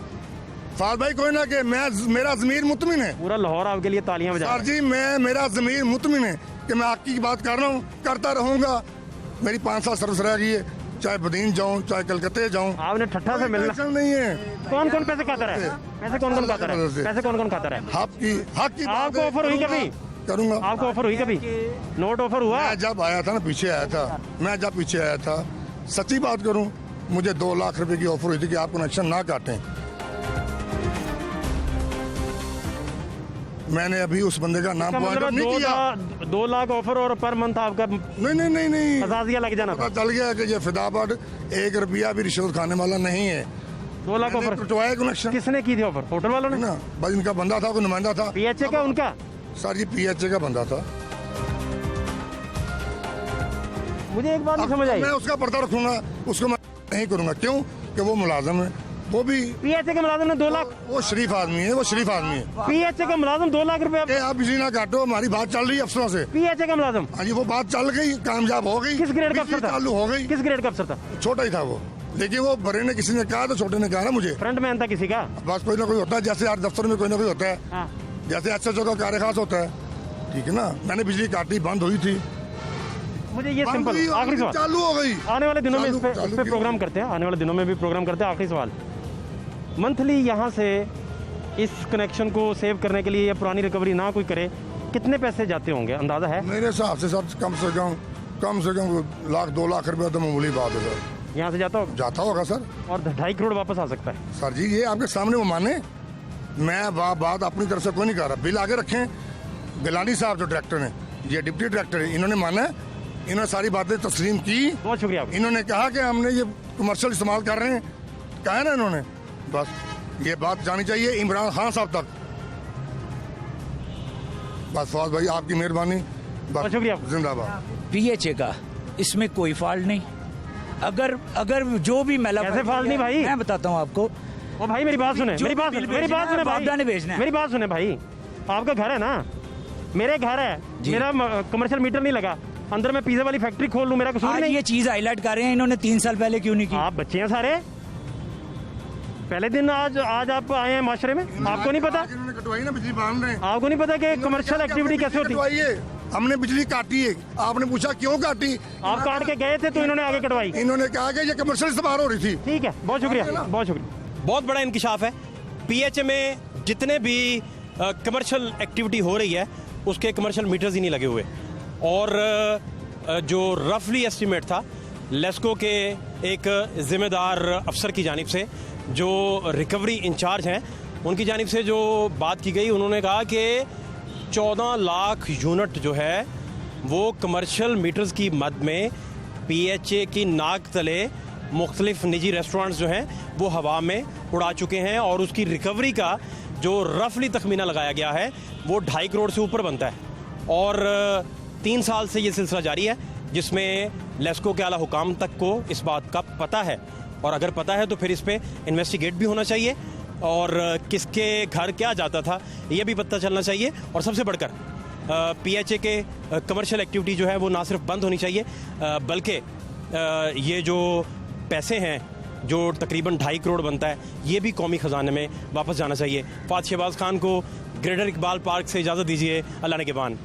फाज भाई, कोई ना के। मेरा ज़मीर मुतमिन है पूरा लाहौर आपके लिए तालियां बजा रहा सर है। जी। मेरा ज़मीर मुतमिन है कि मैं आपकी बात कर रहा हूँ, करता रहूंगा। मेरी 5 साल सर्विस रह गई है, चाहे बदीन जाऊँ चाहे कलकत्ते जाऊँ। आपने ठट्ठा से मिलना। टेंशन नहीं है। कौन कौन पैसे खाता रहा है? पैसे कौन कौन खाता रहा है? पैसे कौन कौन खाता रहा है? हक की बात आपको है, ऑफर हुई कभी? करूंगा। आपको ऑफर हुई कभी? नोट ऑफर हुआ? मैं जब आया था ना, पीछे आया था, मैं जब पीछे आया था, सच्ची बात करूं, मुझे 2 लाख रुपए की ऑफर हुई थी कि आप कनेक्शन ना काटें। मैंने अभी उस बंदे का नाम इसका पॉइंट मतलब नहीं किया। 2 लाख ऑफर और पर मंथ आपका नहीं अजाजिया लग जाना पता था। चल गया कि ये फिदाबाद 1 रुपया भी रिश्वत खाने वाला नहीं है। 2 लाख मैंने ऑफर कटवाया कनेक्शन किसने की थी? ऑफर होटल वालों ने? ना, बस इनका बंदा था, कोई नुमाइंदा था। PHA का उनका? सर जी PHA का बंदा था। मुझे एक बात नहीं अब समझ आई। मैं उसका पर्दा रखूंगा, उसको मैं नहीं करूंगा। क्यों? कि वो मुलाजम है, वो भी PHA के मुलाजिम ने 2 लाख। वो शरीफ आदमी है, वो शरीफ आदमी है। PHA का मुलाजिम 2 लाख रुपए। ए, आप बिजली ना काटो, हमारी बात चल रही है अफसरों से। PHA का मुलाजिम हाँ जी, वो बात चल गई, कामयाब हो गई। किस ग्रेड का बिजली अफसर था? चालू हो गई। किस ग्रेड का अफसर था? छोटा ही था वो, लेकिन वो बड़े ने किसी ने कहा तो छोटे ने कहा ना मुझे। फ्रंट मैन था किसी का? बस कोई ना कोई होता है, जैसे यार दफ्तर में कोई ना कोई होता है, हाँ। जैसे SHO का कार्य खास होता है। ठीक है ना, मैंने बिजली काटी, बंद हुई थी, मुझे ये बंद सिंपल हुई, आखिरी सवाल। चालू हो गई। आने वाले दिनों में इस पे चालू प्रोग्राम करते हैं। आने वाले दिनों में भी प्रोग्राम करते हैं। आखिरी सवाल, मंथली यहाँ से इस कनेक्शन को सेव करने के लिए या पुरानी रिकवरी ना कोई करे, कितने पैसे जाते होंगे, अंदाजा है? मेरे हिसाब से सर कम से कम लाख 2 लाख रुपया तो मामूली बात है सर। यहाँ से जाता होगा जाता होगा सर। और 2.5 करोड़ वापस आ सकता है। सर जी ये आपके सामने वो माने, मैं बात अपनी तरफ से कोई नहीं कर रहा। बिल आगे रखें। गिलानी साहब जो डायरेक्टर हैं, ये डिप्टी डायरेक्टर है, इन्होंने माना है, इन्होंने सारी बातें तस्लीम की। बहुत शुक्रिया आपका। इन्होंने कहा कि हमने ये कमर्शियल इस्तेमाल कर रहे हैं, कहा है ना इन्होंने। बस ये बात जानी चाहिए इमरान खान साहब तक। बस फवाद भाई आपकी मेहरबानी, बहुत शुक्रिया। जिंदाबाद। PHA का इसमें कोई फॉल्ट नहीं। अगर जो भी मैला कैसे फॉल्ट नहीं भाई? मैं बताता हूँ आपको। ओ भाई मेरी बात सुने, जो मेरी बात बिल सुने, मेरी भेजना बात है, सुने भाई, बापदा ने भेजना है। मेरी बात सुने भाई। आपका घर है ना, मेरे घर है, जी। मेरा कमर्शियल मीटर नहीं लगा, अंदर मैं पिज्जा वाली फैक्ट्री खोल लूं, मेरा कसूर आज नहीं? ये चीज हाईलाइट कर रहे हैं इन्होंने 3 साल पहले क्यों नहीं की? आप बच्चे हैं सारे, पहले दिन आज आप आए हैं माशरे में, आपको नहीं पता? इन्होंने कटवाई ना बिजली बांध रहे हैं। आपको नहीं पता कि कमर्शियल एक्टिविटी कैसे होती है? कटवाइए, हमने बिजली काटी है। आपने पूछा क्यों काटी, आप काट के गए थे तो इन्होंने आगे कटवाई। इन्होंने कहा कि ये कमर्शियल इस्तेमाल हो रही थी। ठीक है, बहुत शुक्रिया, बहुत शुक्रिया। बहुत बड़ा इंकिशाफ है। पीएचए में जितने भी कमर्शियल एक्टिविटी हो रही है उसके कमर्शियल मीटर्स ही नहीं लगे हुए, और जो रफली एस्टिमेट था लेस्को के एक ज़िम्मेदार अफसर की जानिब से, जो रिकवरी इंचार्ज हैं उनकी जानिब से जो बात की गई, उन्होंने कहा कि 14 लाख यूनिट जो है वो कमर्शियल मीटर्स की मद में पीएचए की नाक तले मुख्तलिफ निजी रेस्टोरेंट्स जो हैं वो हवा में उड़ा चुके हैं, और उसकी रिकवरी का जो रफली तखमीना लगाया गया है वो 2.5 करोड़ से ऊपर बनता है। और 3 साल से ये सिलसिला जारी है, जिसमें लेस्को के आला हुकाम तक को इस बात का पता है, और अगर पता है तो फिर इस पे इन्वेस्टिगेट भी होना चाहिए, और किसके घर क्या जाता था ये भी पता चलना चाहिए। और सबसे बढ़कर पीएचए के कमर्शियल एक्टिविटी जो है वो ना सिर्फ बंद होनी चाहिए, बल्कि ये जो पैसे हैं जो तकरीबन 2.5 करोड़ बनता है ये भी कौमी ख़जाने में वापस जाना चाहिए। फात शहबाज खान को ग्रेटर इकबाल पार्क से इजाज़त दीजिए। अल्लाह ने के बान।